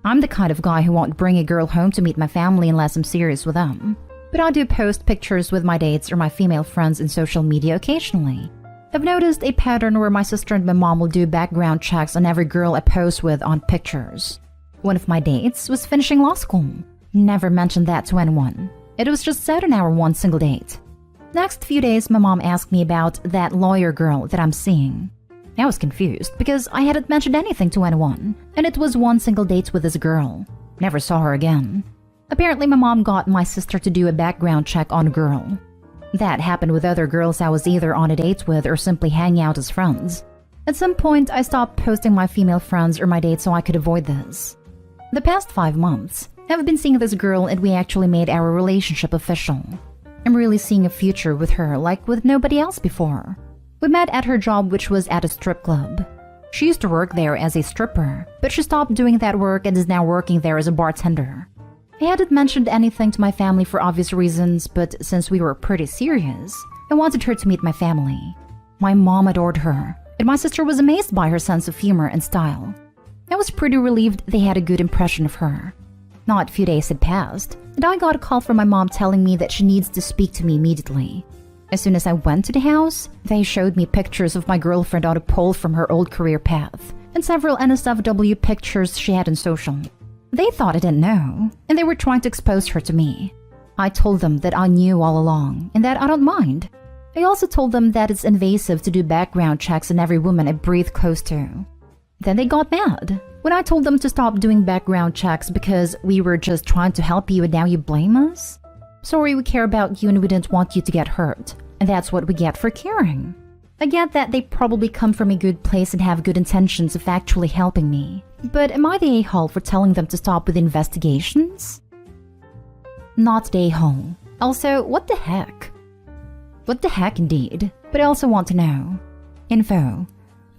I'm the kind of guy who won't bring a girl home to meet my family unless I'm serious with them. But I do post pictures with my dates or my female friends in social media occasionally. I've noticed a pattern where my sister and my mom will do background checks on every girl I post with on pictures. One of my dates was finishing law school. Never mentioned that to anyone. It was just said on our one single date. Next few days, my mom asked me about that lawyer girl that I'm seeing. I was confused because I hadn't mentioned anything to anyone, and it was one single date with this girl. Never saw her again. Apparently, my mom got my sister to do a background check on a girl. That happened with other girls I was either on a date with or simply hanging out as friends. At some point, I stopped posting my female friends or my dates so I could avoid this. The past 5 months, I've been seeing this girl and we actually made our relationship official. I'm really seeing a future with her like with nobody else before. We met at her job, which was at a strip club. She used to work there as a stripper, but she stopped doing that work and is now working there as a bartender. I hadn't mentioned anything to my family for obvious reasons, but since we were pretty serious, I wanted her to meet my family. My mom adored her, and my sister was amazed by her sense of humor and style. I was pretty relieved they had a good impression of her. Not a few days had passed, and I got a call from my mom telling me that she needs to speak to me immediately. As soon as I went to the house, they showed me pictures of my girlfriend on a pole from her old career path, and several NSFW pictures she had on social. They thought I didn't know, and they were trying to expose her to me. I told them that I knew all along, and that I don't mind. I also told them that it's invasive to do background checks on every woman I breathe close to. Then they got mad when I told them to stop doing background checks because we were just trying to help you and now you blame us? Sorry, we care about you and we didn't want you to get hurt, and that's what we get for caring. I get that they probably come from a good place and have good intentions of actually helping me. But am I the a-hole for telling them to stop with investigations? Not the a-hole. Also, what the heck? What the heck indeed, but I also want to know. Info.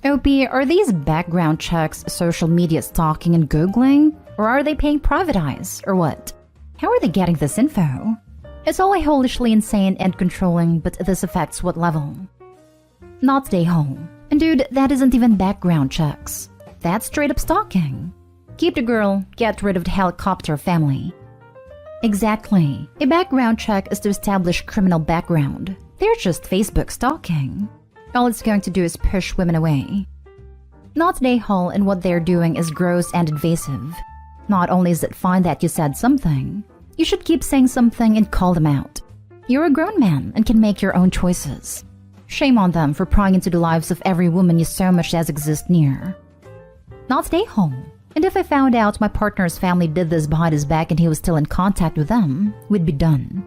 OP, are these background checks social media stalking and Googling? Or are they paying private eyes, or what? How are they getting this info? It's all holishly insane and controlling, but this affects what level? Not the a-hole. And dude, that isn't even background checks. That's straight up stalking. Keep the girl, get rid of the helicopter family. Exactly. A background check is to establish criminal background. They're just Facebook stalking. All it's going to do is push women away. Not the a-hole, and what they're doing is gross and invasive. Not only is it fine that you said something, you should keep saying something and call them out. You're a grown man and can make your own choices. Shame on them for prying into the lives of every woman you so much as exist near. Not the a-hole. And if I found out my partner's family did this behind his back and he was still in contact with them, we'd be done.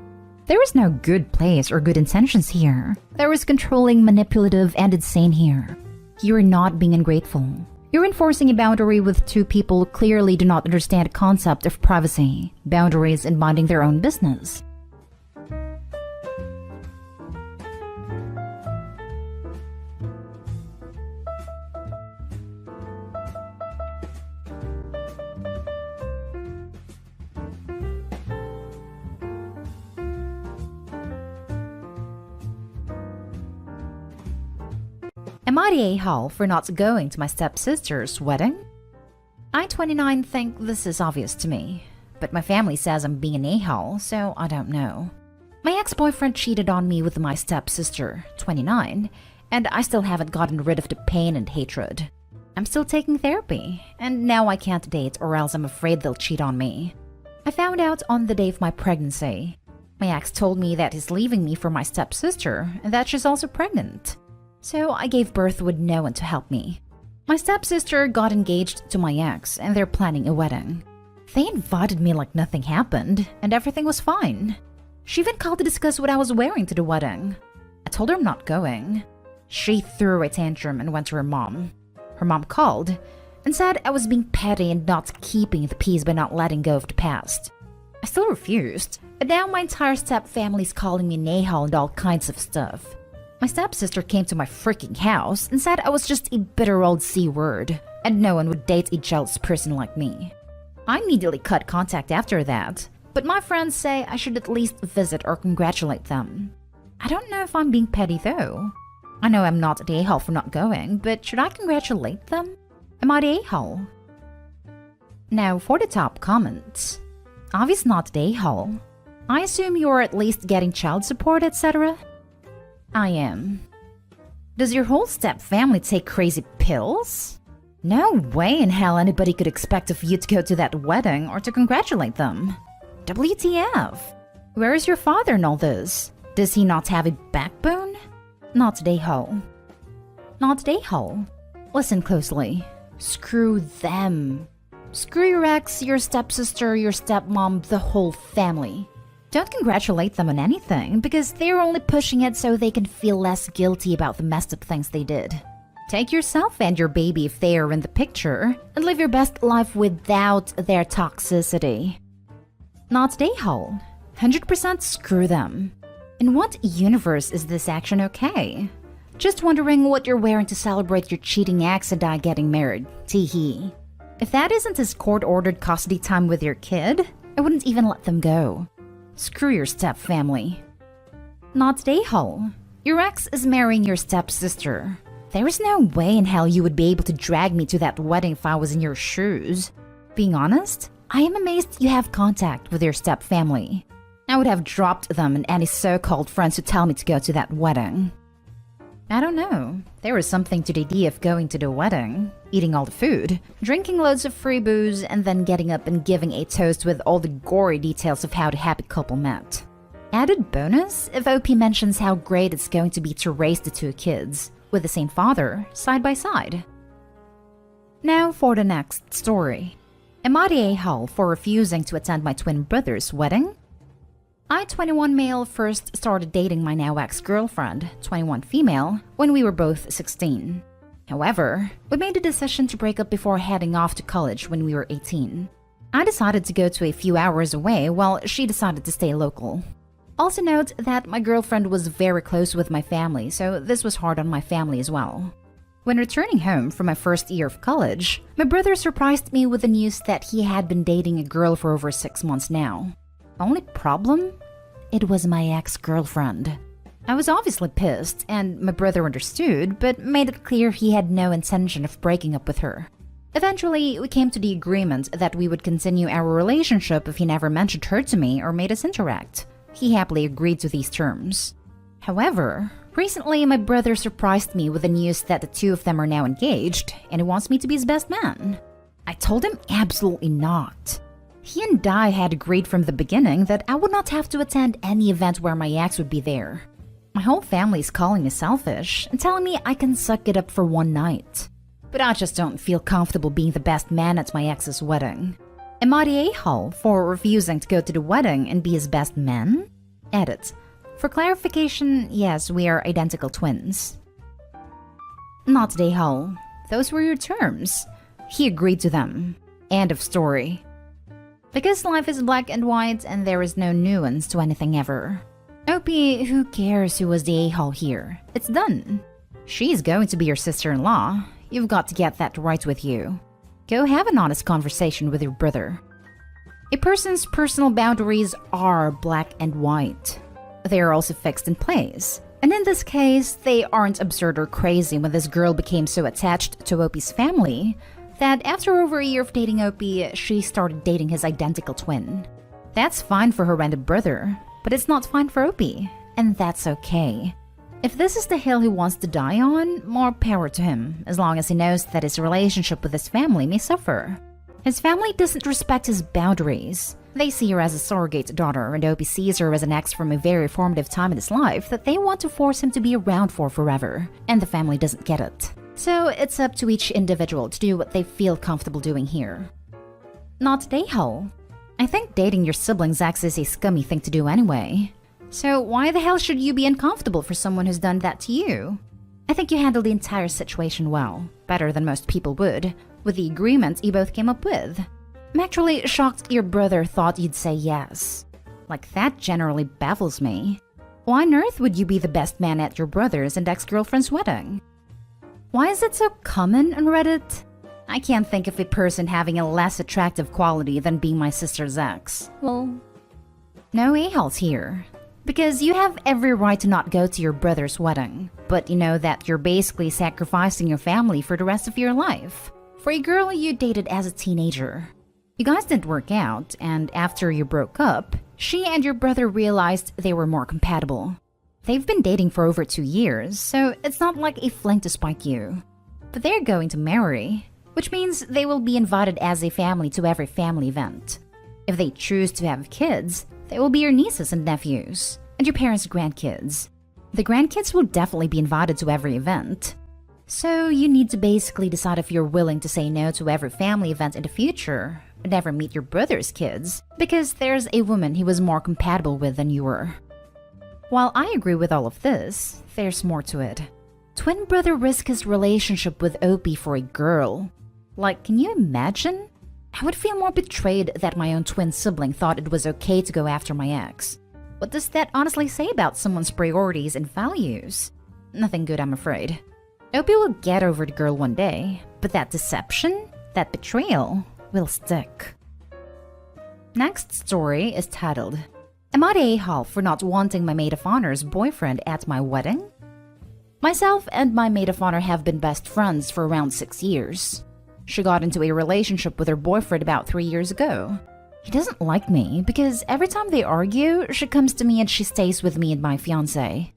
There is no good place or good intentions here. There is controlling, manipulative, and insane here. You're not being ungrateful. You're enforcing a boundary with two people who clearly do not understand the concept of privacy, boundaries, and minding their own business. Am I the a-hole for not going to my stepsister's wedding? I, 29, think this is obvious to me, but my family says I'm being an a-hole, so I don't know. My ex-boyfriend cheated on me with my stepsister, 29, and I still haven't gotten rid of the pain and hatred. I'm still taking therapy, and now I can't date or else I'm afraid they'll cheat on me. I found out on the day of my pregnancy. My ex told me that he's leaving me for my stepsister and that she's also pregnant. So I gave birth with no one to help me. My stepsister got engaged to my ex and they're planning a wedding. They invited me like nothing happened and everything was fine. She even called to discuss what I was wearing to the wedding. I told her I'm not going. She threw a tantrum and went to her mom. Her mom called and said I was being petty and not keeping the peace by not letting go of the past. I still refused, but now my entire step-family's calling me an a-hole and all kinds of stuff. My stepsister came to my freaking house and said I was just a bitter old C-word, and no one would date a jealous person like me. I immediately cut contact after that, but my friends say I should at least visit or congratulate them. I don't know if I'm being petty though. I know I'm not the a-hole for not going, but should I congratulate them? Am I the a-hole? Now for the top comments. Obviously not the a-hole. I assume you're at least getting child support, etc. I am. Does your whole step family take crazy pills? No way in hell anybody could expect of you to go to that wedding or to congratulate them. WTF? Where is your father in all this? Does he not have a backbone? Not the a-hole. Not the a-hole. Listen closely. Screw them. Screw your ex, your stepsister, your stepmom, the whole family. Don't congratulate them on anything because they're only pushing it so they can feel less guilty about the messed up things they did. Take yourself and your baby if they are in the picture and live your best life without their toxicity. Not the a-hole. 100% screw them. In what universe is this action okay? Just wondering what you're wearing to celebrate your cheating ex and I getting married. Tee-hee. If that isn't his court-ordered custody time with your kid, I wouldn't even let them go. Screw your step-family. Not the a-hole. Your ex is marrying your stepsister. There is no way in hell you would be able to drag me to that wedding if I was in your shoes. Being honest, I am amazed you have contact with your step-family. I would have dropped them and any so-called friends who tell me to go to that wedding. I don't know. There is something to the idea of going to the wedding, eating all the food, drinking loads of free booze, and then getting up and giving a toast with all the gory details of how the happy couple met. Added bonus if OP mentions how great it's going to be to raise the two kids, with the same father, side by side. Now for the next story. Am I the a-hole for refusing to attend my twin brother's wedding? I, 21 male, first started dating my now ex-girlfriend, 21 female, when we were both 16. However, we made the decision to break up before heading off to college when we were 18. I decided to go to a few hours away while she decided to stay local. Also note that my girlfriend was very close with my family, so this was hard on my family as well. When returning home from my first year of college, my brother surprised me with the news that he had been dating a girl for over 6 months now. Only problem? It was my ex-girlfriend. I was obviously pissed, and my brother understood, but made it clear he had no intention of breaking up with her. Eventually, we came to the agreement that we would continue our relationship if he never mentioned her to me or made us interact. He happily agreed to these terms. However, recently my brother surprised me with the news that the two of them are now engaged, and he wants me to be his best man. I told him absolutely not. He and I had agreed from the beginning that I would not have to attend any event where my ex would be there. My whole family is calling me selfish and telling me I can suck it up for one night. But I just don't feel comfortable being the best man at my ex's wedding. Am I the a-hole for refusing to go to the wedding and be his best man? Edit. For clarification, yes, we are identical twins. Not the a-hole. Those were your terms. He agreed to them. End of story. Because life is black and white and there is no nuance to anything ever. OP, who cares who was the a-hole here? It's done. She's going to be your sister-in-law. You've got to get that right with you. Go have an honest conversation with your brother. A person's personal boundaries are black and white. They are also fixed in place. And in this case, they aren't absurd or crazy when this girl became so attached to Opie's family that after over a year of dating Opie, she started dating his identical twin. That's fine for her random brother, but it's not fine for Opie, and that's okay. If this is the hill he wants to die on, more power to him, as long as he knows that his relationship with his family may suffer. His family doesn't respect his boundaries. They see her as a surrogate daughter, and Opie sees her as an ex from a very formative time in his life that they want to force him to be around for forever, and the family doesn't get it. So it's up to each individual to do what they feel comfortable doing here. Not Ahole. I think dating your sibling's ex is a scummy thing to do anyway. So why the hell should you be uncomfortable for someone who's done that to you? I think you handled the entire situation well, better than most people would, with the agreement you both came up with. I'm actually shocked your brother thought you'd say yes. Like, that generally baffles me. Why on earth would you be the best man at your brother's and ex-girlfriend's wedding? Why is it so common on Reddit? I can't think of a person having a less attractive quality than being my sister's ex. Well, no a-holes here. Because you have every right to not go to your brother's wedding, but you know that you're basically sacrificing your family for the rest of your life. For a girl you dated as a teenager. You guys didn't work out, and after you broke up, she and your brother realized they were more compatible. They've been dating for over 2 years, so it's not like a fling to spike you. But they're going to marry, which means they will be invited as a family to every family event. If they choose to have kids, they will be your nieces and nephews, and your parents' grandkids. The grandkids will definitely be invited to every event. So you need to basically decide if you're willing to say no to every family event in the future, and never meet your brother's kids, because there's a woman he was more compatible with than you were. While I agree with all of this, there's more to it. Twin brother risked his relationship with Opie for a girl. Like, can you imagine? I would feel more betrayed that my own twin sibling thought it was okay to go after my ex. What does that honestly say about someone's priorities and values? Nothing good, I'm afraid. Opie will get over the girl one day, but that deception, that betrayal, will stick. Next story is titled, Am I the a-hole for not wanting my maid of honor's boyfriend at my wedding? Myself and my maid of honor have been best friends for around 6 years. She got into a relationship with her boyfriend about 3 years ago. He doesn't like me because every time they argue, she comes to me and she stays with me and my fiancé.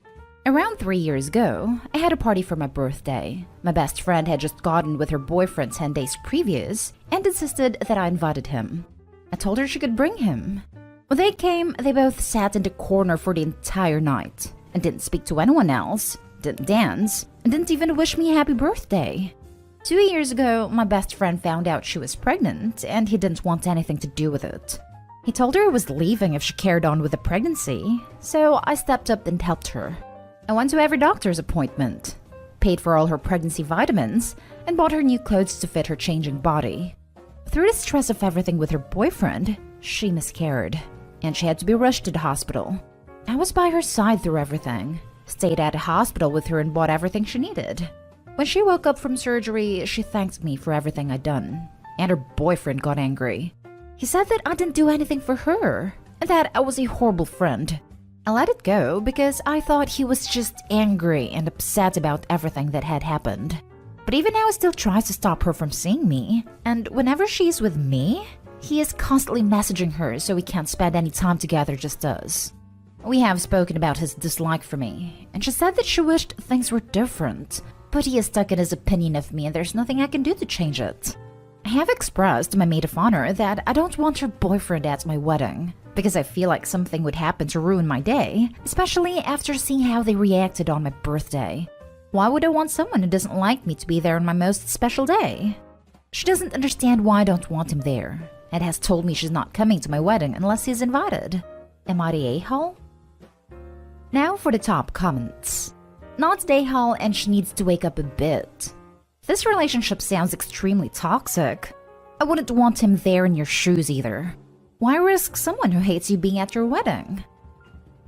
Around 3 years ago, I had a party for my birthday. My best friend had just gotten with her boyfriend 10 days previous and insisted that I invited him. I told her she could bring him. When they came, they both sat in the corner for the entire night and didn't speak to anyone else, didn't dance, and didn't even wish me a happy birthday. 2 years ago, my best friend found out she was pregnant and he didn't want anything to do with it. He told her he was leaving if she carried on with the pregnancy, so I stepped up and helped her. I went to every doctor's appointment, paid for all her pregnancy vitamins, and bought her new clothes to fit her changing body. Through the stress of everything with her boyfriend, she miscarried, and she had to be rushed to the hospital. I was by her side through everything, stayed at a hospital with her and bought everything she needed. When she woke up from surgery, she thanked me for everything I'd done, and her boyfriend got angry. He said that I didn't do anything for her, and that I was a horrible friend. I let it go because I thought he was just angry and upset about everything that had happened. But even now he still tries to stop her from seeing me, and whenever she's with me, he is constantly messaging her so we can't spend any time together, just us. We have spoken about his dislike for me, and she said that she wished things were different, but he is stuck in his opinion of me and there's nothing I can do to change it. I have expressed to my maid of honor that I don't want her boyfriend at my wedding, because I feel like something would happen to ruin my day, especially after seeing how they reacted on my birthday. Why would I want someone who doesn't like me to be there on my most special day? She doesn't understand why I don't want him there, and has told me she's not coming to my wedding unless he's invited. Am I the a-hole? Now for the top comments. Not the a-hole and she needs to wake up a bit. This relationship sounds extremely toxic. I wouldn't want him there in your shoes either. Why risk someone who hates you being at your wedding?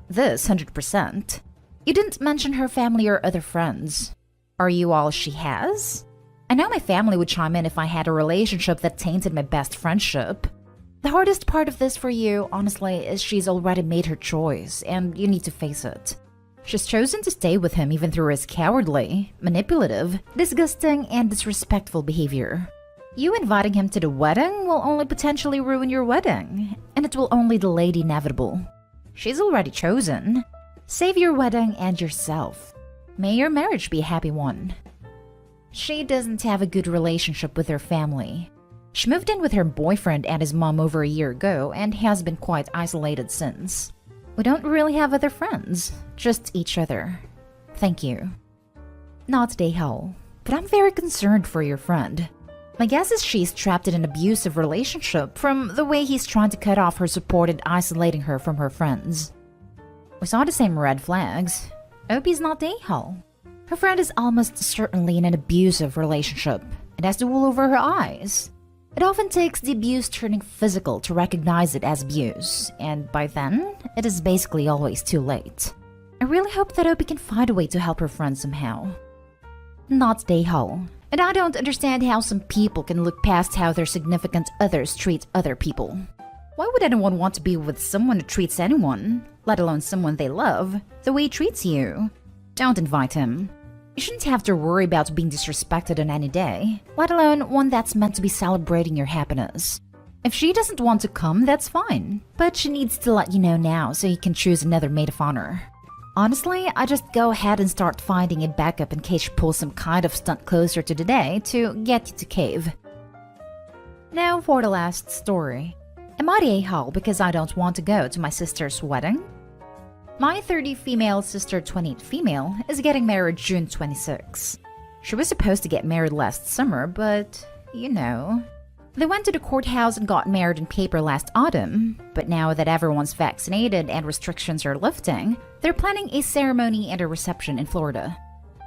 This 100%. You didn't mention her family or other friends. Are you all she has? I know my family would chime in if I had a relationship that tainted my best friendship. The hardest part of this for you, honestly, is she's already made her choice, and you need to face it. She's chosen to stay with him even through his cowardly, manipulative, disgusting, and disrespectful behavior. You inviting him to the wedding will only potentially ruin your wedding, and it will only delay the inevitable. She's already chosen. Save your wedding and yourself. May your marriage be a happy one. She doesn't have a good relationship with her family. She moved in with her boyfriend and his mom over a year ago and has been quite isolated since. We don't really have other friends, just each other. Thank you. Not Ahole, but I'm very concerned for your friend. My guess is she's trapped in an abusive relationship from the way he's trying to cut off her support and isolating her from her friends. We saw the same red flags. Opie's not Ahole. Her friend is almost certainly in an abusive relationship and has the wool over her eyes. It often takes the abuse turning physical to recognize it as abuse, and by then, it is basically always too late. I really hope that Opie can find a way to help her friend somehow. Not Ahole, and I don't understand how some people can look past how their significant others treat other people. Why would anyone want to be with someone who treats anyone, let alone someone they love, the way he treats you? Don't invite him. You shouldn't have to worry about being disrespected on any day, let alone one that's meant to be celebrating your happiness. If she doesn't want to come, that's fine, but she needs to let you know now so you can choose another maid of honor. Honestly, I just go ahead and start finding a backup in case she pulls some kind of stunt closer to the day to get you to cave. Now for the last story. Am I the Ahole because I don't want to go to my sister's wedding? My 30 female sister 28 female is getting married June 26. She was supposed to get married last summer, but you know. They went to the courthouse and got married in paper last autumn, but now that everyone's vaccinated and restrictions are lifting, they're planning a ceremony and a reception in Florida.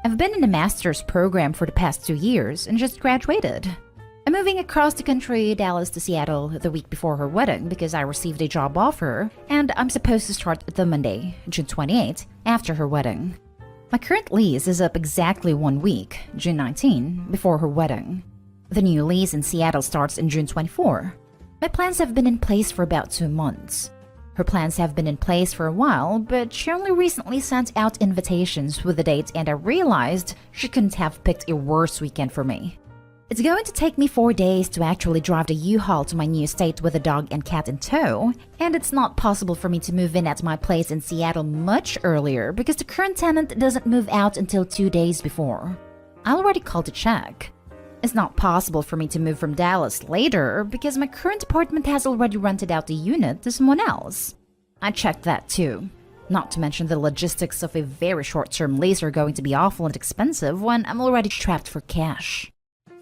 I've been in a master's program for the past 2 years and just graduated. I'm moving across the country, Dallas to Seattle, the week before her wedding because I received a job offer, and I'm supposed to start the Monday, June 28, after her wedding. My current lease is up exactly 1 week, June 19, before her wedding. The new lease in Seattle starts in June 24. My plans have been in place for about 2 months. Her plans have been in place for a while, but she only recently sent out invitations with the date, and I realized she couldn't have picked a worse weekend for me. It's going to take me 4 days to actually drive the U-Haul to my new estate with a dog and cat in tow, and it's not possible for me to move in at my place in Seattle much earlier because the current tenant doesn't move out until 2 days before. I already called to check. It's not possible for me to move from Dallas later because my current apartment has already rented out the unit to someone else. I checked that too. Not to mention the logistics of a very short-term lease are going to be awful and expensive when I'm already trapped for cash.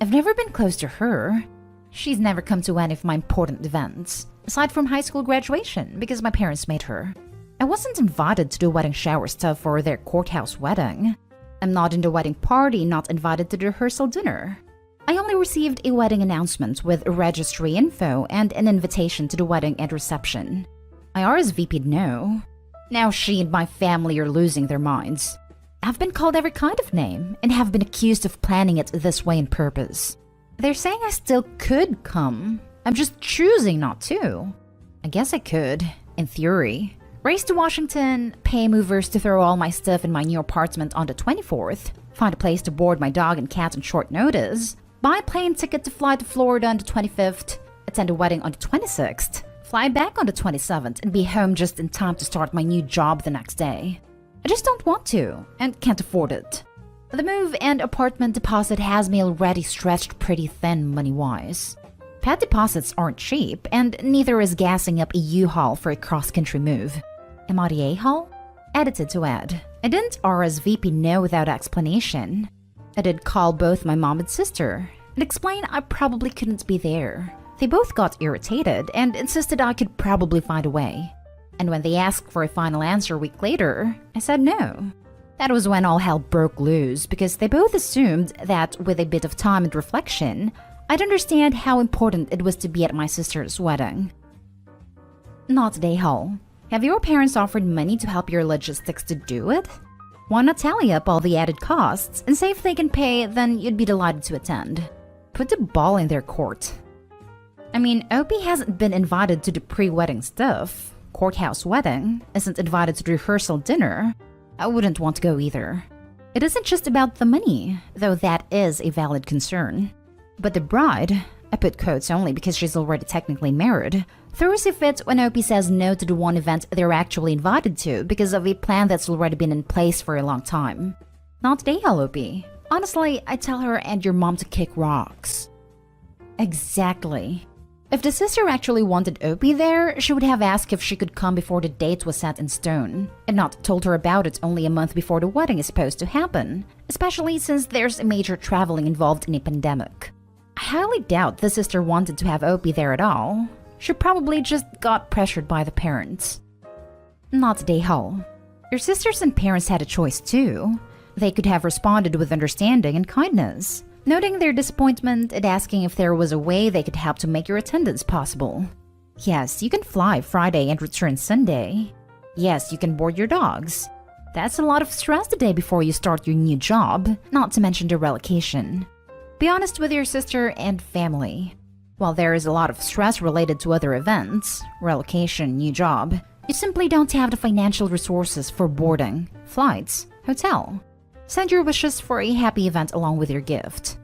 I've never been close to her. She's never come to any of my important events, aside from high school graduation because my parents made her. I wasn't invited to the wedding shower stuff for their courthouse wedding. I'm not in the wedding party, not invited to the rehearsal dinner. I only received a wedding announcement with registry info and an invitation to the wedding and reception. I RSVP'd no. Now she and my family are losing their minds. I've been called every kind of name and have been accused of planning it this way on purpose. They're saying I still could come. I'm just choosing not to. I guess I could, in theory. Race to Washington, pay movers to throw all my stuff in my new apartment on the 24th, find a place to board my dog and cat on short notice, buy a plane ticket to fly to Florida on the 25th, attend a wedding on the 26th, fly back on the 27th, and be home just in time to start my new job the next day. I just don't want to, and can't afford it. The move and apartment deposit has me already stretched pretty thin money-wise. Pet deposits aren't cheap, and neither is gassing up a U-Haul for a cross-country move. Am I the Ahole? Edited to add. I didn't RSVP no without explanation. I did call both my mom and sister, and explain I probably couldn't be there. They both got irritated and insisted I could probably find a way. And when they asked for a final answer a week later, I said no. That was when all hell broke loose because they both assumed that with a bit of time and reflection, I'd understand how important it was to be at my sister's wedding. Not Ahole. Have your parents offered money to help your logistics to do it? Why not tally up all the added costs and say if they can pay, then you'd be delighted to attend. Put the ball in their court. I mean, Opie hasn't been invited to the pre-wedding stuff. Courthouse wedding, isn't invited to the rehearsal dinner. I wouldn't want to go either. It isn't just about the money, though that is a valid concern. But the bride, I put quotes only because she's already technically married, throws a fit when OP says no to the one event they're actually invited to because of a plan that's already been in place for a long time. Not today, OP. Honestly, I tell her and your mom to kick rocks. Exactly. If the sister actually wanted OP there, she would have asked if she could come before the date was set in stone, and not told her about it only a month before the wedding is supposed to happen, especially since there's a major traveling involved in a pandemic. I highly doubt the sister wanted to have OP there at all. She probably just got pressured by the parents. Not today, Ahole. Your sisters and parents had a choice too. They could have responded with understanding and kindness, noting their disappointment and asking if there was a way they could help to make your attendance possible. Yes, you can fly Friday and return Sunday. Yes, you can board your dogs. That's a lot of stress the day before you start your new job, not to mention the relocation. Be honest with your sister and family. While there is a lot of stress related to other events, relocation, new job, you simply don't have the financial resources for boarding, flights, hotel. Send your wishes for a happy event along with your gift.